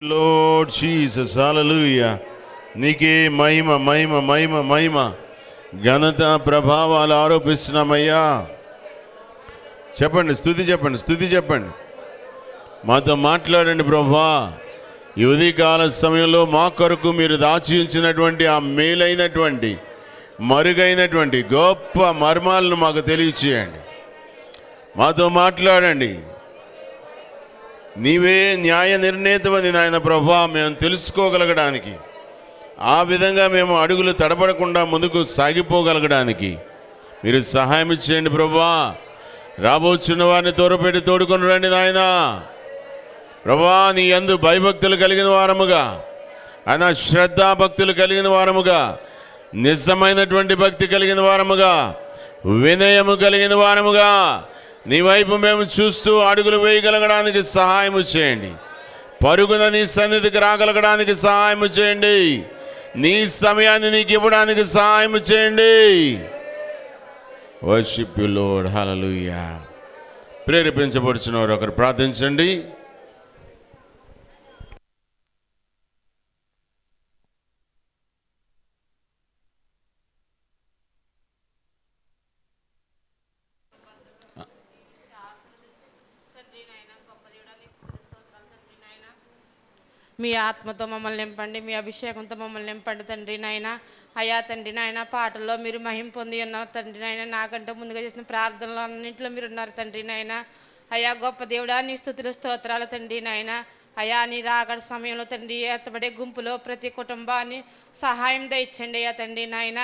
Lord Jesus, hallelujah. నీకే మహిమ మహిమ మహిమ మహిమ ఘనత ప్రభావాలు ఆరోపిస్తున్నామయ్యా. చెప్పండి, స్తుతి చెప్పండి, స్తుతి చెప్పండి. మాతో మాట్లాడండి ప్రభువా. ఈ ఉదయకాల సమయంలో మా కొరకు మీరు దాచి ఉంచినటువంటి ఆ మేలైనటువంటి మరుగైనటువంటి గొప్ప మర్మాలను మాకు తెలియచేయండి. మాతో మాట్లాడండి. నీవే న్యాయ నిర్ణేతమని నాయన ప్రభువా మేము తెలుసుకోగలగడానికి, ఆ విధంగా మేము అడుగులు తడబడకుండా ముందుకు సాగిపోగలగడానికి మీరు సహాయం చేయండి ప్రభువా. రాబోచున్న వారిని తోరపెట్టి తోడుకొని రండి నాయన ప్రభువా. నీ యందు భయభక్తులు కలిగిన వారముగా, ఆయన శ్రద్ధాభక్తులు కలిగిన వారముగా, నిజమైనటువంటి భక్తి కలిగిన వారముగా, వినయము కలిగిన వారముగా నీ వైపు మేము చూస్తూ అడుగులు వేయగలగడానికి సహాయము చేయండి. పరుగున నీ సన్నిధికి రాగలగడానికి సహాయము చేయండి. నీ సమయాన్ని నీకు ఇవ్వడానికి సహాయము చేయండి. వర్షిప్ యు లార్డ్, హల్లెలూయా. ప్రేరేపించబడుచున్న వారు ఒకరు ప్రార్థించండి. మీ ఆత్మతో మమ్మల్ని నింపండి, మీ అభిషేకంతో మమ్మల్ని నింపండి తండ్రి నాయన. అయ్యా తండ్రి నాయన, పాటల్లో మీరు మహిమ పొంది ఉన్నారు తండ్రి నాయన. నాకంటే ముందుగా చేసిన ప్రార్థనలు అన్నింటిలో మీరు ఉన్నారు తండ్రి నాయన. అయ్యా గొప్ప దేవుడా, నీ స్తుతులు స్తోత్రాలు తండ్రి నాయన. అయ్యా నీ రాకడ సమయంలో తండ్రి ఎత్తబడే గుంపులో ప్రతి కుటుంబాన్ని సహాయం దయచండి అయ్యా తండ్రి నాయన.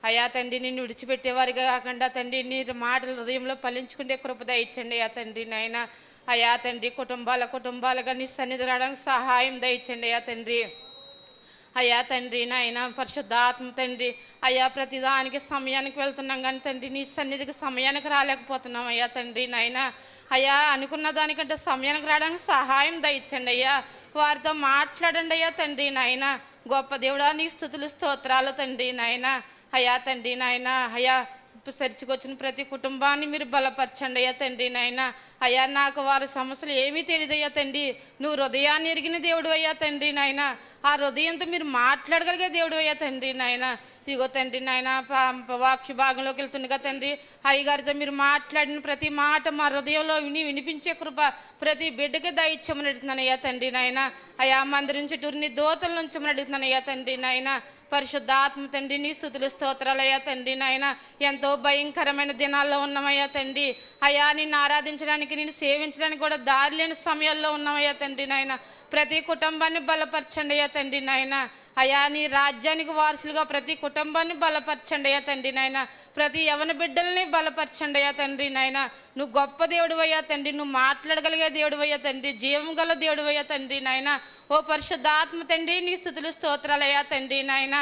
అయ్యా తండ్రి నిన్ను విడిచిపెట్టేవారిగా కాకుండా తండ్రి నీ మాటలు హృదయంలో ఫలించుకుంటే కృప దయచండి అయ్యా తండ్రి నాయన. అయ్యా తండ్రి కుటుంబాలుగా నీ సన్నిధి రావడానికి సహాయం దయచండి అయ్యా తండ్రి. అయ్యా తండ్రి నాయన పరిశుద్ధాత్మ తండ్రి, అయ్యా ప్రతిదానికి సమయానికి వెళ్తున్నాం కానీ తండ్రి నీ సన్నిధికి సమయానికి రాలేకపోతున్నాం అయ్యా తండ్రి నాయన. అయ్యా అనుకున్న దానికంటే సమయానికి రావడానికి సహాయం దయచండి అయ్యా. వారితో మాట్లాడండి అయ్యా తండ్రి నాయన. గొప్ప దేవుడా, నీ స్తుతులు స్తోత్రాలు తండ్రి నాయన. అయ్యా తండ్రి నాయన, అయ్యా చర్చకొచ్చిన ప్రతి కుటుంబాన్ని మీరు బలపరచండి అయ్యా తండ్రి నాయన. అయ్యా నాకు వారి సమస్యలు ఏమీ తెలియదు అయ్యా తండ్రి. నువ్వు హృదయాన్ని ఎరిగిన దేవుడు అయ్యా తండ్రి నాయన. ఆ హృదయంతో మీరు మాట్లాడగలిగే దేవుడు అయ్యా తండ్రి నాయన. ఇగో తండ్రి నాయన వాక్య భాగంలోకి వెళ్తుండగా తండ్రి అయ్యగారితో మీరు మాట్లాడిన ప్రతి మాట మా హృదయంలో వినిపించే కృప ప్రతి బిడ్డకి దయచేయమని అడుగుతున్నాను అయ్యా తండ్రి నాయన. అయ్యా మందిరం చుట్టూరు నీ దోతల నుంచి అడుగుతున్నాను అయ్యా తండ్రి నాయన. పరిశుద్ధాత్మ తండ్రి నీ స్తుతులు స్తోత్రాలయ్యా తండ్రి నాయన. ఎంతో భయంకరమైన దినాల్లో ఉన్నామయ్యా తండ్రి. అయ్యా నిన్ను ఆరాధించడానికి, నిన్ను సేవించడానికి కూడా దారి లేని సమయాల్లో ఉన్నామయ్యా తండ్రి నాయన. ప్రతి కుటుంబాన్ని బలపరచండి అయ్యా తండ్రి నాయన. అయ్యా నీ రాజ్యానికి వారసులుగా ప్రతి కుటుంబాన్ని బలపరచండి అయ్యా తండ్రి నాయన. ప్రతి యవన బిడ్డల్ని బలపరచండి అయ్యా తండ్రి నాయన. నువ్వు గొప్ప దేవుడు అయ్యా తండ్రి. నువ్వు మాట్లాడగలిగే దేవుడు అయ్యా తండ్రి. జీవం గల దేవుడు అయ్యా తండ్రి నాయన. ఓ పరిశుద్ధాత్మ తండ్రి నీ స్తుతులు స్తోత్రాలు అయ్యా తండ్రి నాయన.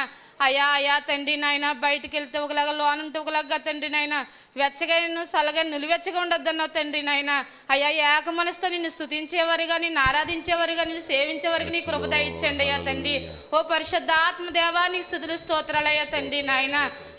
అయ్యా తండ్రి నాయన, బయటికి వెళ్తే ఒకలాగా లోనంటే ఒకలాగా తండ్రి నాయన. వెచ్చగా నిన్ను సలగా నిలువెచ్చగా ఉండొద్దన్నావు తండ్రి నాయన. అయ్యా ఏక మనసుతో నిన్ను స్తుతించేవారుగా, నిన్ను ఆరాధించేవారుగా, నిన్ను సేవించేవారికి నీ కృప దయచండి అయ్యా తండ్రి. ఓ పరిశుద్ధాత్మ దేవా నీ స్తుతులు స్తోత్రాలు అయ్యా తండ్రి నాయన.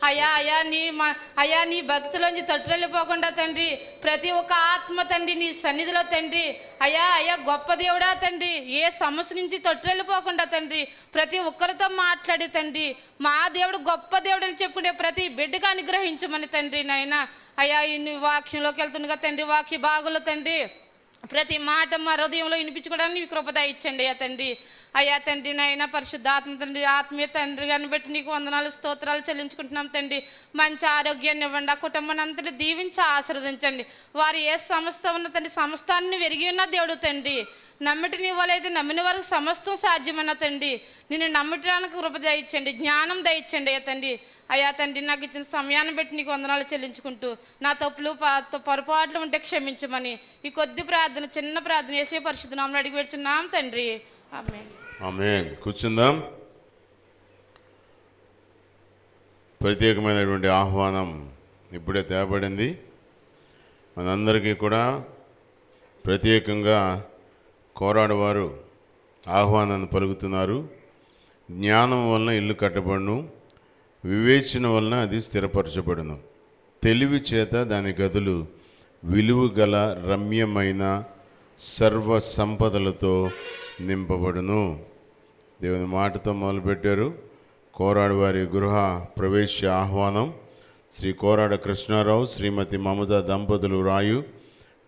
అయ్యా నీ భక్తులోంచి తట్టుకెళ్ళిపోకుండా తండ్రి ప్రతి ఒక్క ఆత్మ తండ్రి నీ సన్నిధిలో తండ్రి అయ్యా గొప్ప దేవుడా తండ్రి, ఏ సమస్య నుంచి తట్టుకెళ్ళిపోకుండా తండ్రి ప్రతి ఒక్కరితో మాట్లాడి తండ్రి మా దేవుడు గొప్ప దేవుడు అని చెప్పుకునే ప్రతి బిడ్డగా అనుగ్రహించమని తండ్రి నాయన. అయ్యా ఈ వాక్యంలోకి వెళ్తుండగా తండ్రి వాక్య భాగంలో తండ్రి ప్రతి మాట మా హృదయంలో వినిపించుకోవడానికి కృప దయచండి అయ్యా తండ్రి. అయ్యా తండ్రి నాయన పరిశుద్ధాత్మ తండ్రి ఆత్మీయ తండ్రి గారిని బట్టి నీకు వందనాలు స్తోత్రాలు చెల్లించుకుంటున్నాం తండ్రి. మంచి ఆరోగ్యాన్ని ఇవ్వండి, ఆ కుటుంబాన్ని అంతటి దీవించి ఆశీర్వదించండి. వారు ఏ సంస్థ ఉన్న తండ్రి సమస్తాన్ని వెరిగి ఉన్న దేవుడు తండ్రి. నమ్మటిని ఇవ్వాలైతే నమ్మిన వారికి సమస్తం సాధ్యమన్న తండ్రి. నిన్ను నమ్మటానికి కృప దయచండి, జ్ఞానం దయచండి అయ్యా తండ్రి. అయ్యా తండ్రి నాకు ఇచ్చిన సమయాన్ని బట్టి నీకు వందనాలు చెల్లించుకుంటూ నా తప్పులు పొరపాట్లు ఉంటే క్షమించమని ఈ కొద్ది ప్రార్థన, చిన్న ప్రార్థన యేసయ్య పరిశుద్ధ నామములో అడిగి పెడుచున్నాం తండ్రి. ఆమేన్. ఆమేన్. కూర్చుందాం. ప్రత్యేకమైనటువంటి ఆహ్వానం ఇప్పుడే తేబడింది. మనందరికీ కూడా ప్రత్యేకంగా కోరాడువారు ఆహ్వానాన్ని పలుకుతున్నారు. జ్ఞానం వలన ఇల్లు కట్టబడును, వివేచన వలన అది స్థిరపరచబడును, తెలివి చేత దాని గదులు విలువ గల రమ్యమైన సర్వ సంపదలతో నింపబడును. దేవుని మాటతో మొదలుపెట్టారు. కోరాడు వారి గృహ ప్రవేశ ఆహ్వానం. శ్రీ కోరాడ కృష్ణారావు, శ్రీమతి మమత దంపతులు రాయు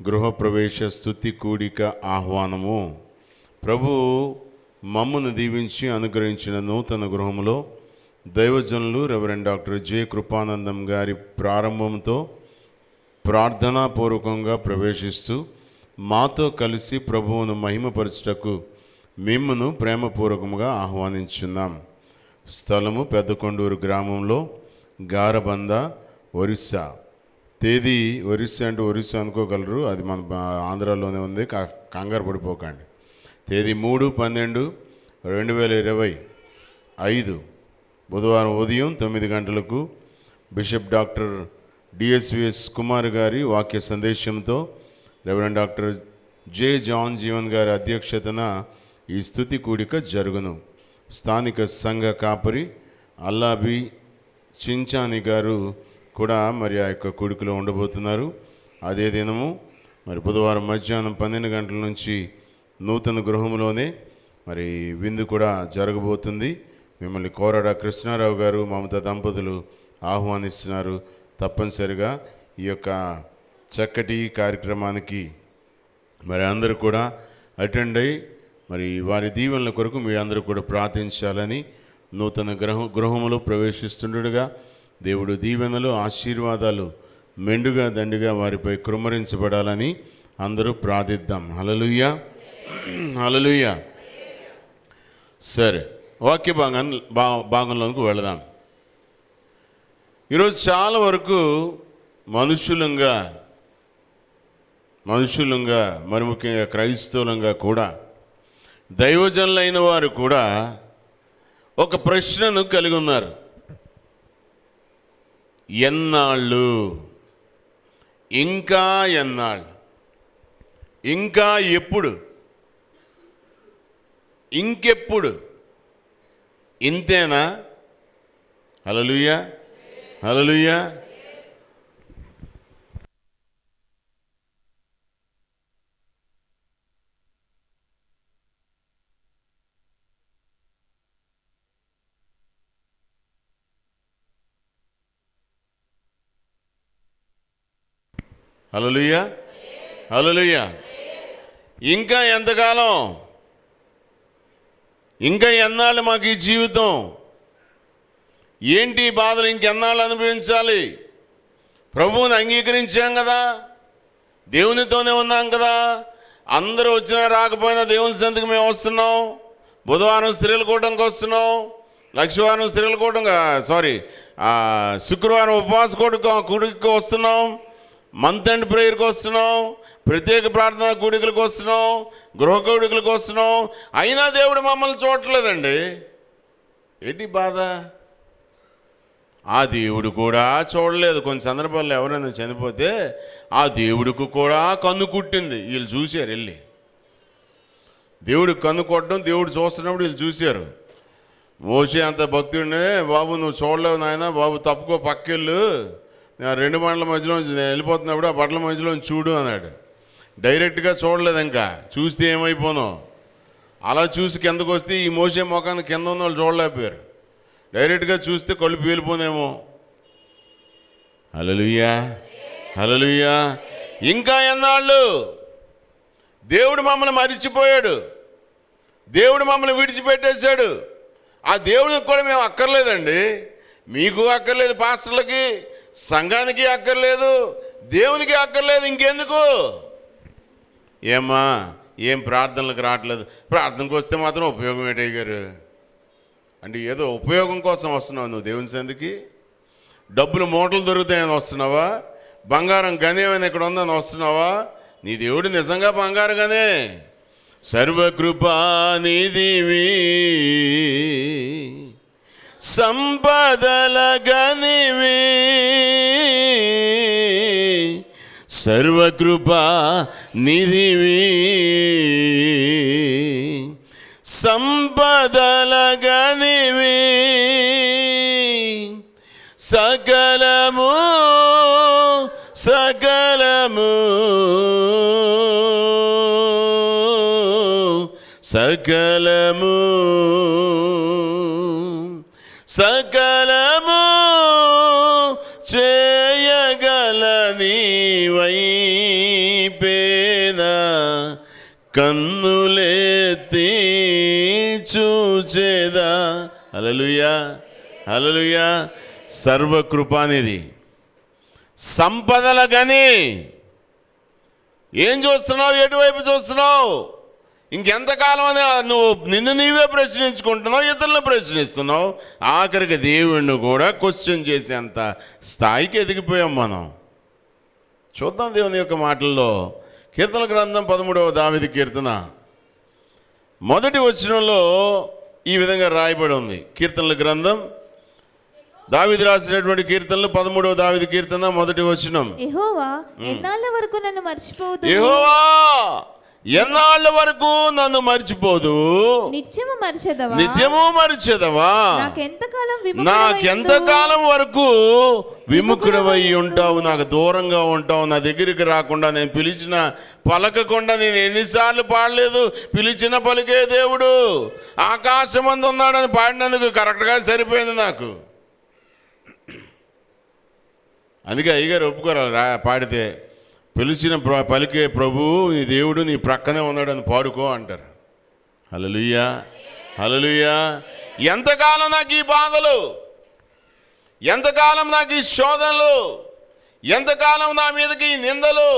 గృహప్రవేశ స్తుతి కూడిక ఆహ్వానము. ప్రభు మమ్మును దీవించి అనుగ్రహించిన నూతన గృహములో దైవజనులు రెవరెండ్ డాక్టర్ జె కృపానందం గారి ప్రారంభంతో ప్రార్థనాపూర్వకంగా ప్రవేశిస్తూ మాతో కలిసి ప్రభువును మహిమపరచుటకు మిమ్మును ప్రేమపూర్వకంగా ఆహ్వానించున్నాం. స్థలము పెద్దకొండూరు గ్రామంలో, గారబంద, ఒరిస్సా. తేదీ ఒరిస్సా అంటే ఒరిస్సా అనుకోగలరు, అది మన ఆంధ్రాలోనే ఉంది, కంగారు పడిపోకండి. తేదీ 3/12/2025 బుధవారం ఉదయం 9 గంటలకు బిషప్ డాక్టర్ డిఎస్విఎస్ కుమార్ గారి వాక్య సందేశంతో reverend doctor J John Jeevan గారి అధ్యక్షతన ఈ స్తుతి కూడిక జరుగును. స్థానిక సంఘ కాపరి అల్లాబి చించాని గారు కూడా మరి ఆ యొక్క కూడికలో ఉండబోతున్నారు. అదే దినము మరి బుధవారం మధ్యాహ్నం 12 గంటల నుంచి నూతన గృహంలోనే మరి విందు కూడా జరగబోతుంది. మిమ్మల్ని కోరాడ కృష్ణారావు గారు, మమత దంపతులు ఆహ్వానిస్తున్నారు. తప్పనిసరిగా ఈ యొక్క చక్కటి కార్యక్రమానికి మరి అందరూ కూడా అటెండ్ అయ్యి మరి వారి దీవెనల కొరకు మీ అందరూ కూడా ప్రార్థించాలని, నూతన గృహములో ప్రవేశిస్తుండగా దేవుడు దీవెనలు, ఆశీర్వాదాలు మెండుగా దండిగా వారిపై కృమ్మరించబడాలని అందరూ ప్రార్థిద్దాం. హల్లెలూయా, హల్లెలూయా. సరే, వాక్య భాగంలోకి వెళదాం. ఈరోజు చాలా వరకు మనుషులంగా మరి ముఖ్యంగా క్రైస్తవులంగా కూడా దైవజనులైన వారు కూడా ఒక ప్రశ్నను కలిగి ఉన్నారు. ఎన్నాళ్ళు, ఇంకా ఎన్నాళ్ళు, ఇంకా ఎప్పుడు, ఇంకెప్పుడు, ఇంతేనా? హల్లెలూయా, హల్లెలూయా. హల్లెలూయా, హల్లెలూయా. ఇంకా ఎంతకాలం, ఇంకా ఎన్నాళ్ళు మాకు ఈ జీవితం? ఏంటి బాధలు? ఇంకెన్నాళ్ళు అనుభవించాలి? ప్రభువుని అంగీకరించాం కదా, దేవునితోనే ఉన్నాం కదా, అందరూ వచ్చినా రాకపోయినా దేవుని సన్నిధికి మేము వస్తున్నాం. బుధవారం స్త్రీల కూటమికి వస్తున్నాం, లక్షవారం స్త్రీల కూటమి శుక్రవారం ఉపవాస కూడికి వస్తున్నాం, మంత్ ఎండ్ ప్రేయర్కి వస్తున్నాం, ప్రత్యేక ప్రార్థన కూడికలకు వస్తున్నాం, గృహ కూడికలకు వస్తున్నాం. అయినా దేవుడు మమ్మల్ని చూడట్లేదండి. ఏంటి బాధ? ఆ దేవుడు కూడా చూడలేదు. కొన్ని సందర్భాల్లో ఎవరైనా చనిపోతే ఆ దేవుడికి కూడా కన్ను కుట్టింది. వీళ్ళు చూశారు, వెళ్ళి దేవుడికి కన్ను కొట్టడం, దేవుడు చూస్తున్నప్పుడు వీళ్ళు చూశారు. మోషే అంత భక్తుడినే, బాబు నువ్వు చూడలేవు నాయన, బాబు తప్పుకో, పక్కెళ్ళు, నేను 2 బండ్ల మధ్యలో నేను వెళ్ళిపోతున్నప్పుడు ఆ బట్టల మధ్యలో చూడు అన్నాడు. డైరెక్ట్గా చూడలేదు, ఇంకా చూస్తే ఏమైపోను. అలా చూసి కిందకు వస్తే ఈ మోసే మొఖాన్ని కింద ఉన్న వాళ్ళు చూడలేకపోయారు. డైరెక్ట్గా చూస్తే కళ్ళు పేలిపోనేమో. హల్లెలూయా, హల్లెలూయా. ఇంకా ఎన్నాళ్ళు? దేవుడు మమ్మల్ని మరిచిపోయాడు, దేవుడు మమ్మల్ని విడిచిపెట్టేశాడు. ఆ దేవుడికి కూడా మేము అక్కర్లేదండి. మీకు అక్కర్లేదు, పాస్టర్లకి, సంఘానికి అక్కర్లేదు, దేవునికి అక్కర్లేదు. ఇంకెందుకు? ఏమ్మా, ఏం ప్రార్థనలకు రావట్లేదు? ప్రార్థనకు వస్తే మాత్రం ఉపయోగం ఏంటి గారు? అంటే ఏదో ఉపయోగం కోసం వస్తున్నావు నువ్వు దేవుని సన్నిధికి? డబ్బులు మూటలు దొరుకుతాయని వస్తున్నావా? బంగారం గనేమని ఇక్కడ ఉందని వస్తున్నావా? నీ దేవుడు నిజంగా బంగారుగానే. సర్వకృపానిధివి, సంపదల గనివి, సర్వకృపానిధివి, సంపదల గనివి, సకలము సకలము సకలము సకలము చేయగల నీవైపేద కన్నులెత్తి చూచేదా. హల్లెలూయా హల్లెలూయా. సర్వకృపానిధి, సంపదల గని. ఏం చూస్తున్నావు? ఎటువైపు చూస్తున్నావు? ఇంకెంతకాలం అని నిన్ను నీవే ప్రశ్నించుకుంటున్నావు, ఇతరులను ప్రశ్నిస్తున్నావు. ఆఖరికి దేవుణ్ణి కూడా క్వశ్చన్ చేసేంత స్థాయికి ఎదిగిపోయాం మనం. చూద్దాం దేవుని యొక్క మాటల్లో. కీర్తన గ్రంథం 13వ దావీదు కీర్తన మొదటి వచనంలో ఈ విధంగా రాయబడి ఉంది. కీర్తనల గ్రంథం దావీదు రాసినటువంటి కీర్తనలు 13వ దావీదు కీర్తన మొదటి వచనం. యెహోవా ఎన్నాళ్ళ వరకు నన్ను మర్చిపోదు, యెహోవా ఎన్నాళ్ళ వరకు నన్ను మర్చిపోదు, నిత్యము మర్చెదవా, నిత్యము మర్చెదవా, నాకెంతకాలం వరకు విముఖుడవై ఉంటావు, నాకు దూరంగా ఉంటావు, నా దగ్గరికి రాకుండా, నేను పిలిచిన పలకకుండా. నేను ఎన్నిసార్లు పాడలేదు, పిలిచిన పలికే దేవుడు ఆకాశమందు ఉన్నాడని పాడినందుకు కరెక్ట్గా సరిపోయింది నాకు. అందుకే అయ్యగారు ఒప్పుకోరాలి పాడితే, పిలిచిన పలికే ప్రభువు నీ దేవుడు నీ ప్రక్కనే ఉన్నాడని పాడుకో అంటారు. హల్లెలూయా హల్లెలూయా. ఎంతకాలం నాకు ఈ బాధలు, ఎంతకాలం నాకు ఈ శోధనలు, ఎంతకాలం నా మీదకి ఈ నిందలు,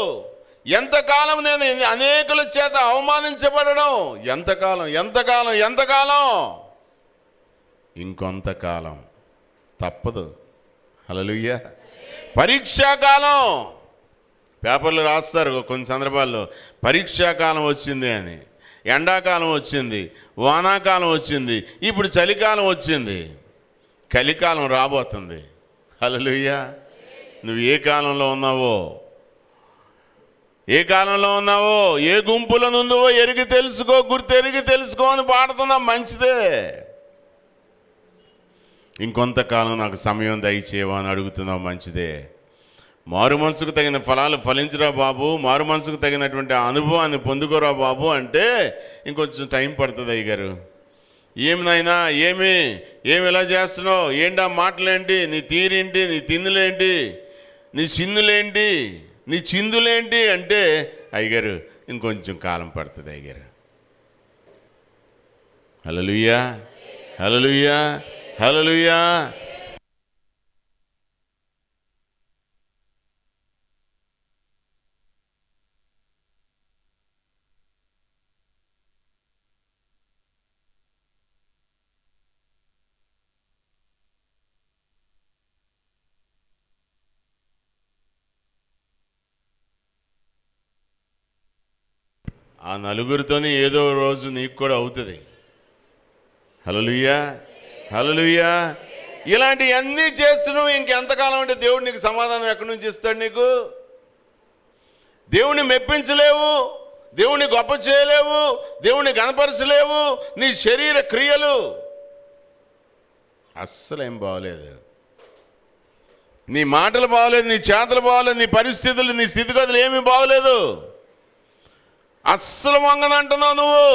ఎంతకాలం నేను అనేకుల చేత అవమానించబడడం, ఎంతకాలం ఎంతకాలం ఎంతకాలం? ఇంకొంతకాలం తప్పదు. హల్లెలూయా. పరీక్షాకాలం పేపర్లు రాస్తారు కొన్ని సందర్భాల్లో, పరీక్షాకాలం వచ్చింది అని. ఎండాకాలం వచ్చింది, వానాకాలం వచ్చింది, ఇప్పుడు చలికాలం వచ్చింది, కలికాలం రాబోతుంది. హల్లెలూయా. నువ్వు ఏ కాలంలో ఉన్నావో, ఏ కాలంలో ఉన్నావో, ఏ గుంపులో నుందువో ఎరిగి తెలుసుకో, గుర్తెరిగి తెలుసుకో అని పాడుతున్నా. మంచిదే. ఇంకొంతకాలం నాకు సమయం దయచేవా అని అడుగుతున్నావు. మంచిదే. మారు మనసుకు తగిన ఫలాలు ఫలించరా బాబు, మారు మనసుకు తగినటువంటి అనుభవాన్ని పొందుకోరా బాబు అంటే ఇంకొంచెం టైం పడుతుంది. అయ్యగారు ఏమి నాయనా, ఏమి ఇలా చేస్తున్నావు, ఏంటి ఆ మాటలేంటి, నీ తీరేంటి, నీ తిన్నులేంటి, నీ సిన్నులేంటి, నీ చిందులేంటి అంటే, అయ్యగారు ఇంకొంచెం కాలం పడుతుంది అయ్యగారు. హల్లెలూయా హల్లెలూయా హల్లెలూయా. ఆ నలుగురితోనే ఏదో రోజు నీకు కూడా అవుతుంది. హల్లెలూయా హల్లెలూయా. ఇలాంటివన్నీ చేస్తున్నావు. ఇంకెంతకాలం అంటే దేవుడు నీకు సమాధానం ఎక్కడి నుంచి ఇస్తాడు? నీకు దేవుణ్ణి మెప్పించలేవు, దేవుణ్ణి గొప్ప చేయలేవు, దేవుణ్ణి గణపరచలేవు. నీ శరీర క్రియలు అస్సలేం బాగోలేదు, నీ మాటలు బాగోలేదు, నీ చేతలు బాగోలేదు, నీ పరిస్థితులు, నీ స్థితిగతులు ఏమీ బాగోలేదు. అస్సలు వంగదంటున్నావు నువ్వు.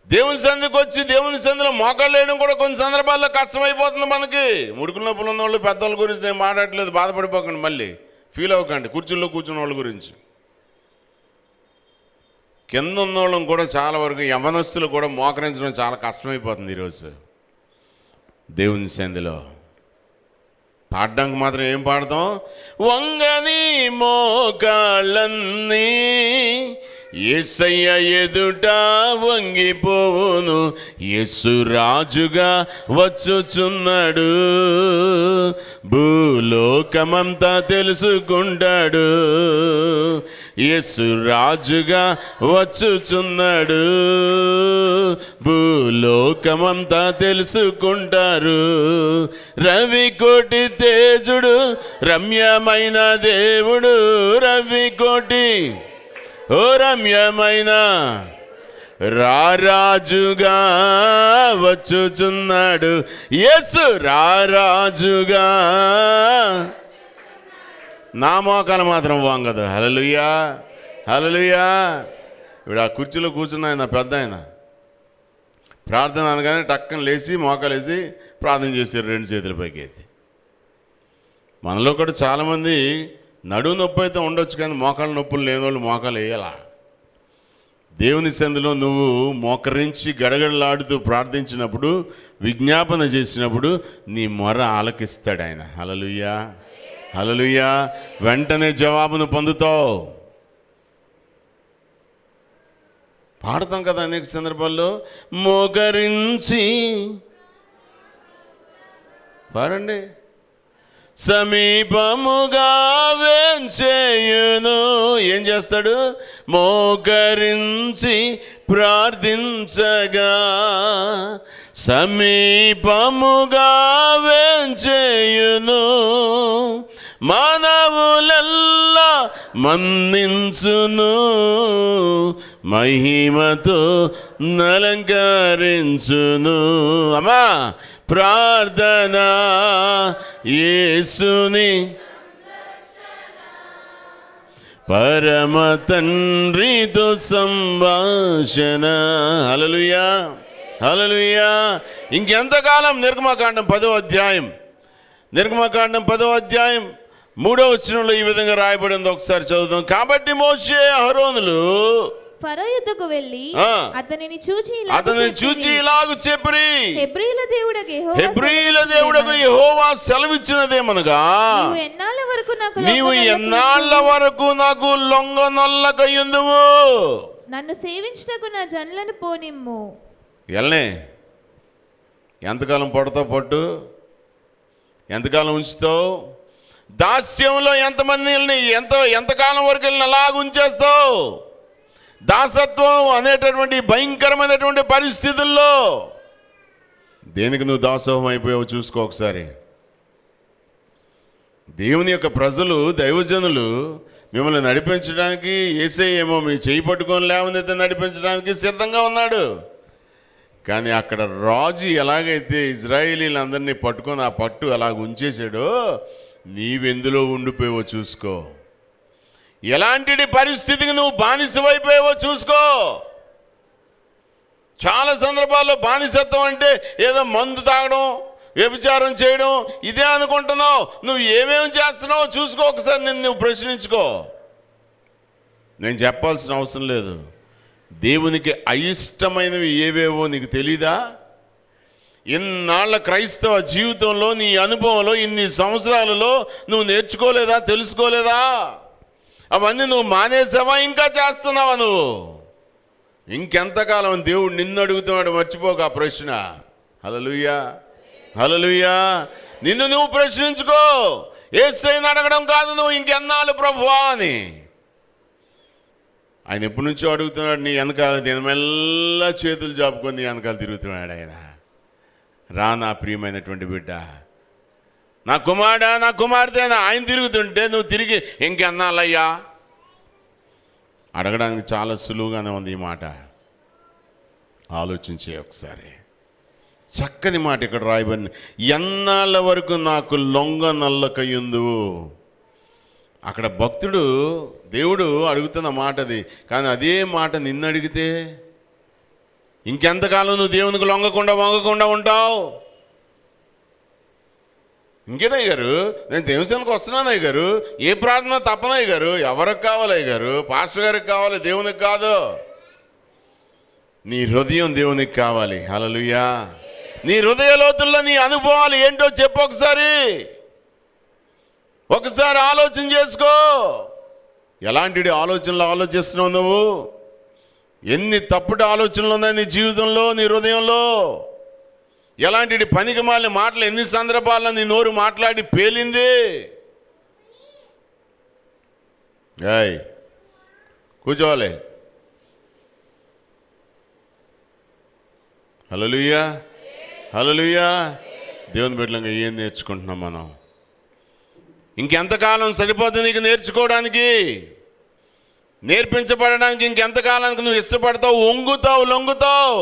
దేవుని సంధికి వచ్చి దేవుని సంధిలో మోకాళ్ళు వేయడం కూడా కొన్ని సందర్భాల్లో కష్టమైపోతుంది మనకి. ముడుకుల నొప్పులు ఉన్న వాళ్ళు, పెద్దవాళ్ళ గురించి నేను మాట్లాడట్లేదు, బాధపడిపోకండి, మళ్ళీ ఫీల్ అవ్వకండి. కుర్చీల్లో కూర్చున్న వాళ్ళ గురించి, కింద ఉన్నోళ్ళం కూడా చాలా వరకు యవ్వనస్తులు కూడా మోకరించడం చాలా కష్టమైపోతుంది ఈరోజు దేవుని సంధిలో. పాడడానికి మాత్రం ఏం పాడతాం? వంగని మోకాళ్ళన్నీ యేసయ్య ఎదుట వంగిపోవును, యేసు రాజుగా వచ్చుచున్నాడు, భూలోకమంతా తెలుసుకుంటాడు, యేసు రాజుగా వచ్చుచున్నాడు, భూలోకమంతా తెలుసుకుంటారు. రవికోటి తేజుడు, రమ్యమైన దేవుడు, రవికోటి ఓ రమ్యమైన రారాజుగా వచ్చుచున్నాడు, యేసు రారాజుగా. నా మోకాలు మాత్రం వంగదు. హల్లెలూయా హల్లెలూయా. ఇప్పుడు ఆ కుర్చీలో కూర్చున్న ఆయన పెద్ద ఆయన ప్రార్థన అనగానే టక్కన లేచి మోకాలేసి ప్రార్థన చేశారు 2 చేతుల పైకి అయితే. మనలో కూడా చాలామంది నడుము నొప్పి అయితే ఉండొచ్చు, కానీ మోకాళ్ళ నొప్పులు లేని వాళ్ళు మోకాలు వేయాలా. దేవుని సందులో నువ్వు మోకరించి గడగడలాడుతూ ప్రార్థించినప్పుడు, విజ్ఞాపన చేసినప్పుడు నీ మొర ఆలకిస్తాడు ఆయన. హల్లెలూయా, హల్లెలూయా. వెంటనే జవాబును పొందుతావు. పాడతాం కదా అనేక సందర్భాల్లో, మోకరించి పాడండి. సమీపముగా వేంచేయును. ఏం చేస్తాడు? మోకరించి ప్రార్థించగా సమీపముగా వేంచేయును. మానవులెల్లా మన్నించును, మహిమతో నలంకరించును. అమ్మా, ప్రార్థన యేసుని పరమ తండ్రితో సంభాషణ. హల్లెలూయా, హల్లెలూయా. ఇంకెంతకాలం? నిర్గమకాండం 10వ అధ్యాయం, నిర్గమకాండం 10వ అధ్యాయం 3వ వచనంలో ఈ విధంగా రాయబడింది. ఒకసారి చదువుదాం. కాబట్టి మోషే అహరోనులు ఫరో యుద్ధకు వెళ్ళి అతనిని చూచి ఇలాగు చెప్పిరి, హెబ్రీయుల దేవుడకు యెహోవా సెలవిచ్చినదేమనగా, నీవు ఎన్నాళ్ళ వరకు నాకు లొంగనొల్లకయుందువు? నన్ను సేవించుటకు నా జనులను పోనిమ్ము. ఎల్నే ఎంతకాలం పడతావు? పట్టు. ఎంతకాలం ఉంచుతావు? దాస్యంలో ఎంతమందిని ఎంతకాలం వరకు వెళ్ళిన అలాగ ఉంచేస్తావు? దాసత్వం అనేటటువంటి భయంకరమైనటువంటి పరిస్థితుల్లో దేనికి నువ్వు దాసోహం అయిపోయావు చూసుకో ఒకసారి. దేవుని యొక్క ప్రజలు, దైవజనులు మిమ్మల్ని నడిపించడానికి, యేసయ్య ఏమో మీ చేయి పట్టుకొని లేవనైతే నడిపించడానికి సిద్ధంగా ఉన్నాడు. కానీ అక్కడ రాజు ఎలాగైతే ఇజ్రాయేలీలందరినీ పట్టుకొని ఆ పట్టు అలాగ ఉంచేసాడో, నీవెందులో ఉండిపోయావో చూసుకో. ఎలాంటి పరిస్థితికి నువ్వు బానిసవైపోయావో చూసుకో. చాలా సందర్భాల్లో బానిసత్వం అంటే ఏదో మందు తాగడం, వ్యభిచారం చేయడం ఇదే అనుకుంటున్నావు. నువ్వు ఏమేమి చేస్తున్నావో చూసుకో ఒకసారి. నువ్వు ప్రశ్నించుకో. నేను చెప్పాల్సిన అవసరం లేదు. దేవునికి అయిష్టమైనవి ఏవేవో నీకు తెలీదా? ఇన్నాళ్ళ క్రైస్తవ జీవితంలో, నీ అనుభవంలో, ఇన్ని సంవత్సరాలలో నువ్వు నేర్చుకోలేదా? తెలుసుకోలేదా? అవన్నీ నువ్వు మానేసావా? ఇంకా చేస్తున్నావా నువ్వు? ఇంకెంతకాలం దేవుడు నిన్ను అడుగుతున్నాడు. మర్చిపోక ఆ ప్రశ్న. హల్లెలూయా, హల్లెలూయా. నిన్ను నువ్వు ప్రశ్నించుకో. యేసయ్యను అడగడం కాదు నువ్వు ఇంకెన్నాళ్ళు ప్రభువా అని. ఆయన ఎప్పటి నుంచో అడుగుతున్నాడు. నీ వెనకాల దినమెల్లా చేతులు జాపుకొని నీ వెనకాల తిరుగుతున్నాడు ఆయన. రా నా ప్రియమైనటువంటి బిడ్డ, నా కుమారుడా, నా కుమార్తె, ఆయన తిరుగుతుంటే నువ్వు తిరిగి ఇంకెన్నాళ్ళయ్యా? అడగడానికి చాలా సులువుగానే ఉంది ఈ మాట. ఆలోచించే ఒకసారి. చక్కని మాట ఇక్కడ రాయబడింది. ఎన్నాళ్ళ వరకు నాకు లొంగనొల్లకయుందువు. అక్కడ భక్తుడు, దేవుడు అడుగుతున్న మాట అది. కానీ అదే మాట నిన్ను అడిగితే ఇంకెంతకాలం నువ్వు దేవునికి వంగకుండా ఉంటావు? ఇంకేనయ్య గారు, నేను దేవునికి వస్తున్నాను అయ్య గారు, ఏ ప్రార్థన తప్పనయ్య గారు, ఎవరికి కావాలి అయ్య గారు? పాస్టర్ గారికి కావాలి, దేవునికి కాదు. నీ హృదయం దేవునికి కావాలి. హల్లెలూయా. నీ హృదయ లోతుల్లో నీ అనుభవాలు ఏంటో చెప్పు ఒకసారి ఆలోచన చేసుకో. ఎలాంటి ఆలోచనలు ఆలోచిస్తున్నావు నువ్వు? ఎన్ని తప్పుడు ఆలోచనలు ఉన్నాయి నీ జీవితంలో, నీ హృదయంలో? ఎలాంటి పనికిమాలిన మాటలు ఎన్ని సందర్భాల్లో నీ నోరు మాట్లాడి పేలింది? కూర్చోవాలి. హల్లెలూయా, హల్లెలూయా. దేవుని బిడ్డలంగా ఏం నేర్చుకుంటున్నాం మనం? ఇంకెంతకాలం సరిపోతుంది నీకు నేర్చుకోవడానికి, నేర్పించబడడానికి? ఇంకెంతకాలానికి నువ్వు ఇష్టపడతావు, వంగుతావు, లొంగుతావు?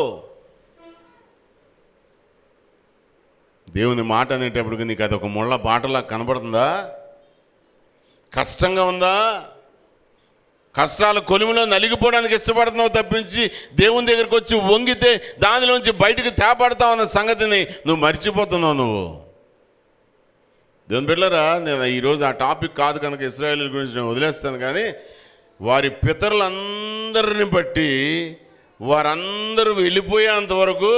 దేవుని మాట అనేటప్పటికి నీకు అది ఒక ముళ్ళ బాటలా కనబడుతుందా? కష్టంగా ఉందా? కష్టాల కొలిమిలో నలిగిపోవడానికి ఇష్టపడుతున్నావు తప్పించి దేవుని దగ్గరికి వచ్చి వంగితే దానిలోంచి బయటికి తేపడతావు అన్న సంగతిని నువ్వు మర్చిపోతున్నావు. నువ్వు దేవుని బిడ్డలారా, నేను ఈరోజు ఆ టాపిక్ కాదు కనుక ఇశ్రాయేలు గురించి నేను వదిలేస్తాను. కానీ వారి పితరులందరిని బట్టి వారందరూ వెళ్ళిపోయేంత వరకు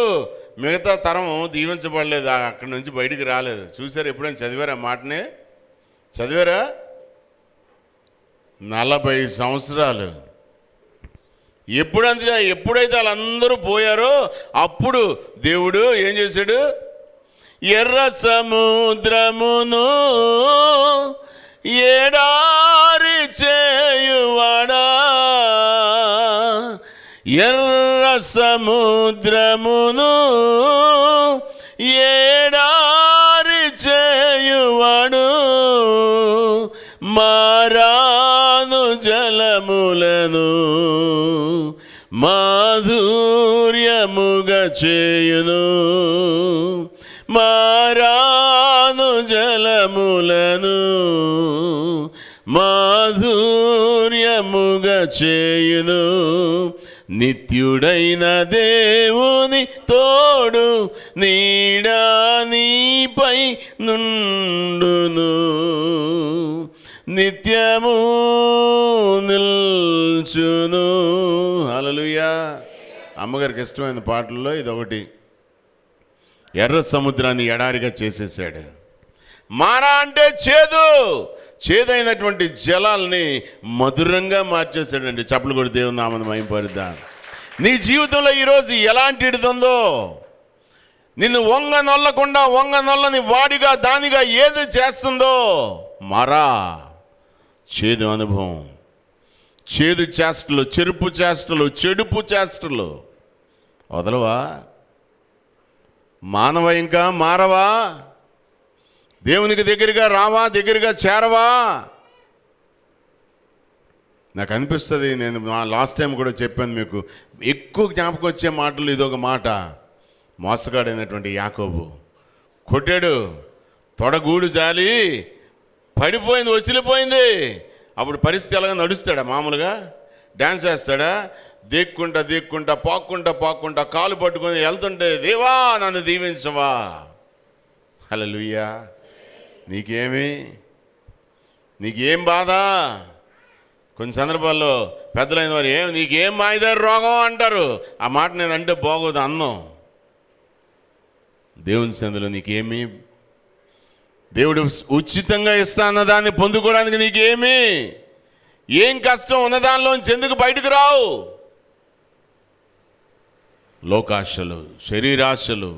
మిగతా తరం దీవించబడలేదు, అక్కడి నుంచి బయటికి రాలేదు. చూసారు? ఎప్పుడైనా చదివారా? మాటనే చదివారా? 40 సంవత్సరాలు. ఎప్పుడైతే వాళ్ళందరూ పోయారో అప్పుడు దేవుడు ఏం చేశాడు? ఎర్ర సముద్రమును ఎడారి చేయువాడా, ఎర్ర సముద్రమును ఎడారి చేయువాడు, మారాను జలములను మాధుర్యముగా చేయును, మారాను జలములను మాధుర్యముగా చేయును, నిత్యుడైన దేవుని తోడు నీడా నీపై నుండును, నిత్యము నిల్చును. హల్లెలూయా. అమ్మగారికి ఇష్టమైన పాటల్లో ఇదొకటి. ఎర్ర సముద్రాన్ని ఎడారిగా చేసేసాడు. మారా అంటే చేదైనటువంటి జలాల్ని మధురంగా మార్చేశాడండి. చప్పలు కూడా దేవుని నామమున మహిమపరుద్దాం. నీ జీవితంలో ఈరోజు ఎలాంటి ఇడుతుందో, నిన్ను వంగనొల్లని వాడిగా దానిగా ఏది చేస్తుందో, మారా. చేదు అనుభవం, చేదు చేష్టలు, చెరుపు చేష్టలు, చెడుపు చేష్టలు వదలవా? మానవ ఇంకా మారవా? దేవునికి దగ్గరగా రావా? దగ్గరగా చేరవా? నాకు అనిపిస్తుంది, నేను లాస్ట్ టైం కూడా చెప్పాను మీకు, ఎక్కువ జ్ఞాపకం వచ్చే మాటలు ఇదొక మాట. మోసగాడైనటువంటి యాకోబు కొట్టాడు, తొడగూడు జాలి పడిపోయింది, వసిలిపోయింది. అప్పుడు పరిస్థితి ఎలాగ నడుస్తాడా? మామూలుగా డ్యాన్స్ వేస్తాడా? దేక్కుంటా పాక్కుంటా కాలు పట్టుకొని వెళ్తుంటే, దేవా నన్ను దీవించవా. హల్లెలూయా. నీకేం బాధ? కొన్ని సందర్భాల్లో పెద్దలైన వారు నీకేం మాయిదారు రోగం అంటారు. ఆ మాట నేను అంటే బాగోదు అన్నం. దేవుని సందులో నీకేమి? దేవుడు ఉచితంగా ఇస్తా అన్న దాన్ని పొందుకోవడానికి నీకేమి? ఏం కష్టం ఉన్నదానిలోంచి ఎందుకు బయటకు రావు? లోకాశలు, శరీరాశలు,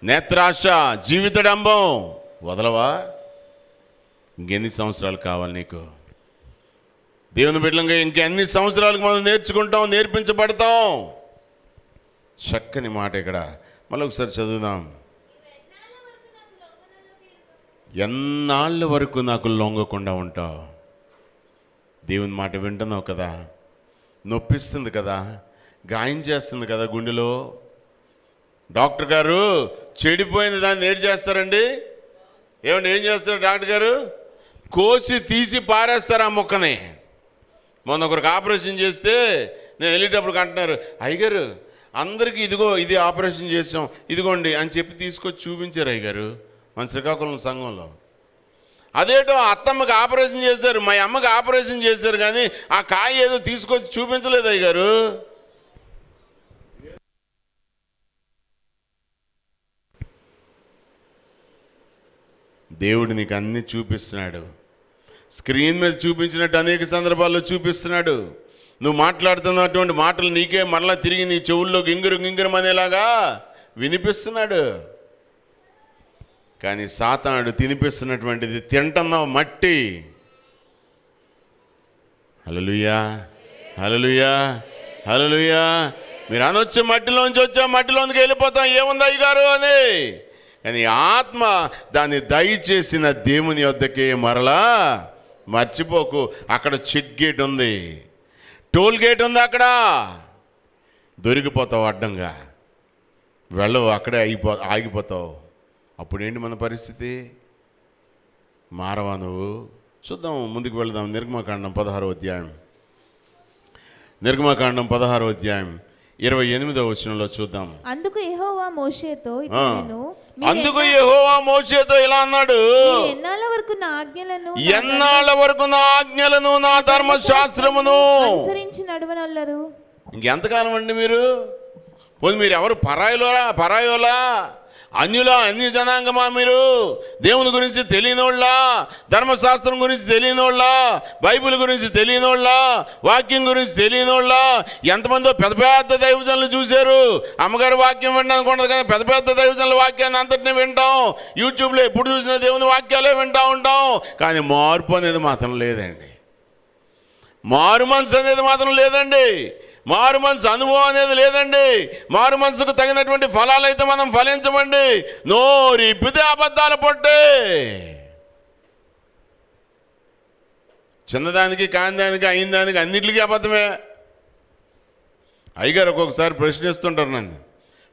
నేత్రాశ, జీవితడంబం వదలవా? ఇంకెన్ని సంవత్సరాలు కావాలి నీకు? దేవుని బిడ్డలంగా ఇంకెన్ని సంవత్సరాలకు మనం నేర్చుకుంటాం, నేర్పించబడతాం. చక్కని మాట ఇక్కడ మళ్ళీ ఒకసారి చదువుదాం. ఎన్నాళ్ళ వరకు నాకు లొంగకుండా ఉంటావు? దేవుని మాట వింటున్నావు కదా, నొప్పిస్తుంది కదా, గాయం చేస్తుంది కదా గుండెలో. డాక్టర్ గారు చెడిపోయిన దాన్ని ఏం చేస్తారండి? ఏం చేస్తారు డాక్టర్ గారు? కోసి తీసి పారేస్తారు ఆ మొక్కని. మొన్న ఒకరికి ఆపరేషన్ చేస్తే నేను వెళ్ళేటప్పుడు అంటున్నారు, అయ్యగారు అందరికీ ఇదిగో ఇది ఆపరేషన్ చేసాం ఇదిగోండి అని చెప్పి తీసుకొచ్చి చూపించారు అయ్యగారు మన శ్రీకాకుళం సంఘంలో. అదేటో అత్తమ్మకి ఆపరేషన్ చేశారు, మా అమ్మకి ఆపరేషన్ చేశారు, కానీ ఆ కాయ ఏదో తీసుకొచ్చి చూపించలేదు అయ్యగారు. దేవుడు నీకు అన్నీ చూపిస్తున్నాడు. స్క్రీన్ మీద చూపించినట్టు అనేక సందర్భాల్లో చూపిస్తున్నాడు. నువ్వు మాట్లాడుతున్నటువంటి మాటలు నీకే మరలా తిరిగి నీ చెవుల్లో గింగిరం అనేలాగా వినిపిస్తున్నాడు. కానీ సాతానుడు తినిపిస్తున్నటువంటిది తింటున్నావు మట్టి. హల్లెలూయా, హల్లెలూయా, హల్లెలూయా. మీరు అనొచ్చు మట్టిలోంచి వచ్చా, మట్టిలోనికి వెళ్ళిపోతాం, ఏముంది అయ్యగారు అని. కానీ ఆత్మ దాన్ని దయచేసిన దేవుని వద్దకే మరలా మర్చిపోకు. అక్కడ చెక్ గేట్ ఉంది, టోల్ గేట్ ఉంది, అక్కడ దొరికిపోతావు అడ్డంగా, వెళ్ళవు, అక్కడే ఆగిపోతావు. అప్పుడేంటి మన పరిస్థితి? మారవా నువ్వు? చూద్దాం, ముందుకు వెళదాం. నిర్గమకాండం 16వ అధ్యాయం నిర్గమకాండం 16వ అధ్యాయం 28వ వచనంలో చూద్దాం. అందుకు యెహోవా మోషేతో ఇట్లనెను, అందుకు యెహోవా మోషేతో ఇలా అన్నాడు, మీరు ఎన్నాళ్ళ వరకు నా ఆజ్ఞలను ఎన్నాళ్ళ వరకు నా ఆజ్ఞలను నా ధర్మశాస్త్రమును అనుసరించి నడవనల్లరు. ఇంకెంతకాలం అండి మీరు? పోనీ మీరు ఎవరు? పరాయోలా అన్యులా, అన్య జనాంగమా? మీరు దేవుని గురించి తెలియనోళ్ళ, ధర్మశాస్త్రం గురించి తెలియనోళ్ళ, బైబిల్ గురించి తెలియనోళ్ళ, వాక్యం గురించి తెలియనోళ్ళ. ఎంతమందో పెద్ద పెద్ద దైవజనులు చూశారు. అమ్మగారు వాక్యం వినడానికి ఉండదు కానీ పెద్ద పెద్ద దైవజనుల వాక్యాన్ని అంతటినీ వింటాం. యూట్యూబ్లో ఎప్పుడు చూసిన దేవుని వాక్యాలే వింటూ ఉంటాం. కానీ మార్పు అనేది మాత్రం లేదండి. మారు మనసు అనేది మాత్రం లేదండి. మారు మనసు అనుభవం అనేది లేదండి. మారు మనసుకు తగినటువంటి ఫలాలు అయితే మనం ఫలించమండి. నోరిప్పితే అబద్ధాలు పొట్టే. చిన్నదానికి, కానిదానికి, అయిన దానికి అన్నిటికీ అబద్ధమే. అయ్యగారు ఒక్కొక్కసారి ప్రశ్నిస్తుంటారు నన్ను.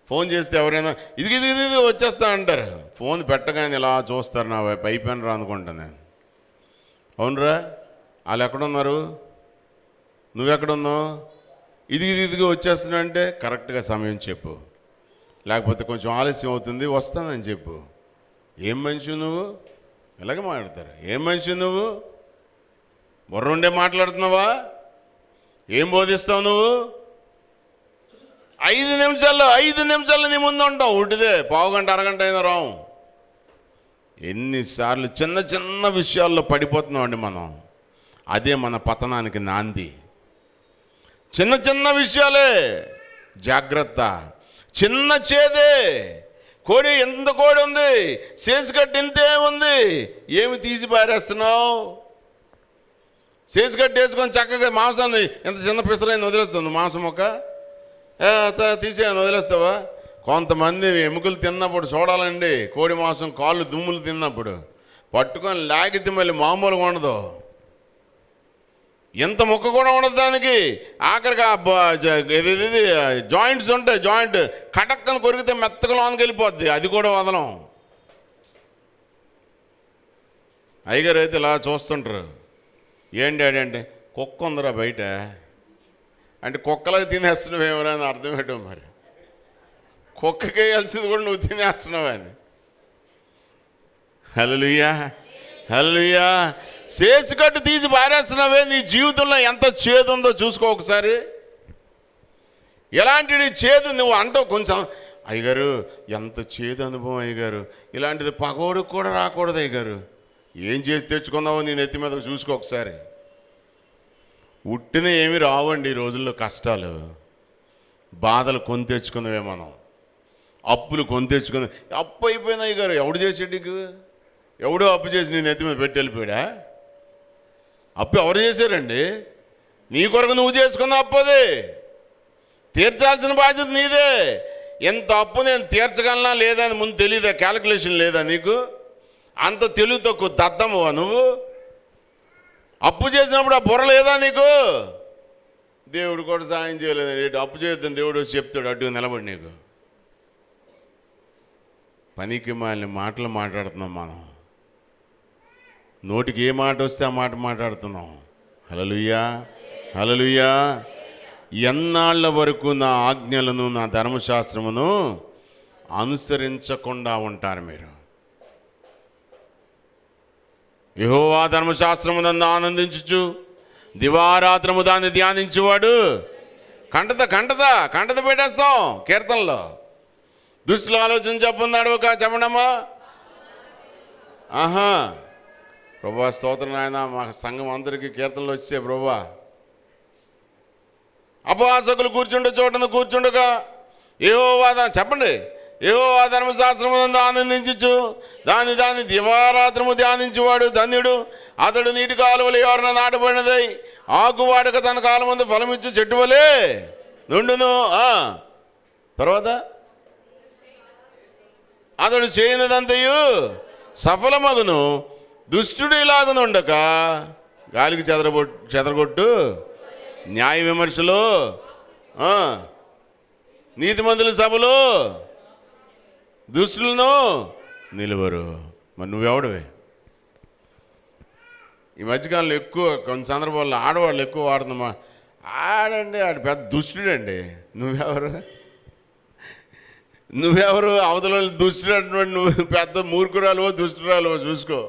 ఫోన్ చేస్తే ఎవరైనా ఇది వచ్చేస్తా అంటారు. ఫోన్ పెట్టగానే ఇలా చూస్తారు నా వైపు. అయిపోయిన రా అనుకుంటా నేను. అవునరా, వాళ్ళు ఎక్కడున్నారు, నువ్వెక్కడున్నావు? ఇదిగో వచ్చేస్తున్నా అంటే కరెక్ట్గా సమయం చెప్పు, లేకపోతే కొంచెం ఆలస్యం అవుతుంది వస్తానని చెప్పు. ఏం మనిషి నువ్వు? ఇలాగే మాట్లాడతారు. ఏం మనిషి నువ్వు? బుర్రుండే మాట్లాడుతున్నావా? ఏం బోధిస్తావు నువ్వు? 5 నిమిషాల్లో నీ ముందు ఉంటావు. ఉట్టిదే పావుగంట అరగంట అయినా రావు. ఎన్నిసార్లు చిన్న చిన్న విషయాల్లో పడిపోతున్నామండి మనం. అదే మన పతనానికి నాంది. చిన్న చిన్న విషయాలే జాగ్రత్త. చిన్న చేదే కోడి, ఎంత కోడి ఉంది, సేసుకట్టు ఇంతే ఉంది, ఏమి తీసి పారేస్తున్నావు? సేసుకట్టు వేసుకొని చక్కగా మాంసాన్ని ఎంత చిన్న పిసరైన వదిలేస్తుంది. మాంసం మొక్క తీసేయని వదిలేస్తావా? కొంతమంది ఎముకలు తిన్నప్పుడు చూడాలండి, కోడి మాంసం కాళ్ళు దుమ్ములు తిన్నప్పుడు పట్టుకొని లాగితే మళ్ళీ మామూలుగా ఉండదు. ఎంత ముక్క కూడా ఉండదు దానికి. ఆఖరికి ఇది జాయింట్స్ ఉంటాయి, జాయింట్ కటక్కని కొరికితే మెత్తగా లోనికి వెళ్ళిపోద్ది. అది కూడా వదలం. అయ్యగారు అయితే ఇలా చూస్తుంటారు. ఏం డాడీ అంటే, కుక్క ఉందిరా బయట అంటే, కుక్కలకు తినేస్తున్నావేమరా అని అర్థం ఏంటో. మరి కుక్కకి వేయాల్సింది కూడా నువ్వు తినేస్తున్నావని. హల్లెలూయా. సేసుకట్టు తీసి పారేస్తున్నావే. నీ జీవితంలో ఎంత చేదు ఉందో చూసుకో ఒకసారి. ఎలాంటిది చేదు నువ్వు అంటావు. కొంచెం అయ్యగారు ఎంత చేదు అనుభవం అయ్యగారు, ఇలాంటిది పగోడికి కూడా రాకూడదు అయ్యగారు. ఏం చేసి తెచ్చుకున్నావో నేను ఎత్తి మీద చూసుకో ఒకసారి. ఉట్టిన ఏమి రావండి ఈ రోజుల్లో. కష్టాలు, బాధలు కొని తెచ్చుకున్నవే మనం. అప్పులు కొని తెచ్చుకున్న. అప్పు అయిపోయినా అయ్యగారు ఎవడు చేసాడు నీకు? ఎవడో అప్పు చేసి నేను ఎత్తి మీద పెట్టి వెళ్ళిపోయాడా? అప్పు ఎవరు చేశారండి? నీ కొరకు నువ్వు చేసుకున్న అప్పు అది. తీర్చాల్సిన బాధ్యత నీదే. ఎంత అప్పు నేను తీర్చగలనా లేదా అని ముందు తెలియదా? క్యాలిక్యులేషన్ లేదా నీకు? అంత తెలివి తక్కువ దద్దమ్మవా నువ్వు? అప్పు చేసినప్పుడు ఆ బుర్ర లేదా నీకు? దేవుడు కూడా సాయం చేయలేదు. అప్పు చేయొద్దని దేవుడు వచ్చి చెప్తాడు అడ్డుగా నిలబడి నీకు. పనికి మాలిన మాటలు మాట్లాడుతున్నాం మనం. నోటికి ఏ మాట వస్తే ఆ మాట మాట్లాడుతున్నాం. హల్లెలూయా. ఎన్నాళ్ళ వరకు నా ఆజ్ఞలను నా ధర్మశాస్త్రమును అనుసరించకుండా ఉంటారు మీరు? యెహోవా ధర్మశాస్త్రము నన్ను ఆనందించుచు దివారాత్రము దాన్ని ధ్యానించేవాడు కంటత పెట్టేస్తాం. కీర్తనలో దుష్టుల ఆలోచన చెప్పున్నాడు ఒక చెప్పడమ్మా. ప్రభా స్తోత్రం నాయన. మా సంఘం అందరికీ కీర్తనలు వచ్చే ప్రభా. అపవాసకులు కూర్చుండే చోటను కూర్చుండగా యెహోవా చెప్పండి. యెహోవా ధర్మశాస్త్రము ఆనందించు దాని దివారాత్రము ధ్యానించేవాడు ధన్యుడు. అతడు నీటి కాలువలు ఎవరైనా నాటబడినదై ఆకువాడక తన కాలం ముందు ఫలమిచ్చు చెట్టు వలే నుండును. తర్వాత అతడు చేయనిదంతయు సఫలమగును. దుష్టుడు ఇలాగునుండక గాలికి చెదరగొట్టు న్యాయ విమర్శలు, నీతిమంతుల సభలు దుష్టులను నిలువరు. మరి నువ్వెవడవే? ఈ మధ్యకాలంలో ఎక్కువ కొన్ని సందర్భాల్లో ఆడవాళ్ళు ఎక్కువ వాడుతున్నామా. ఆడు పెద్ద దుష్టుడండి. నువ్వెవరు అవతల దుష్టుడు అంటున్నాడు. నువ్వు పెద్ద మూర్ఖురాలువో దుష్టురాలువో చూసుకో.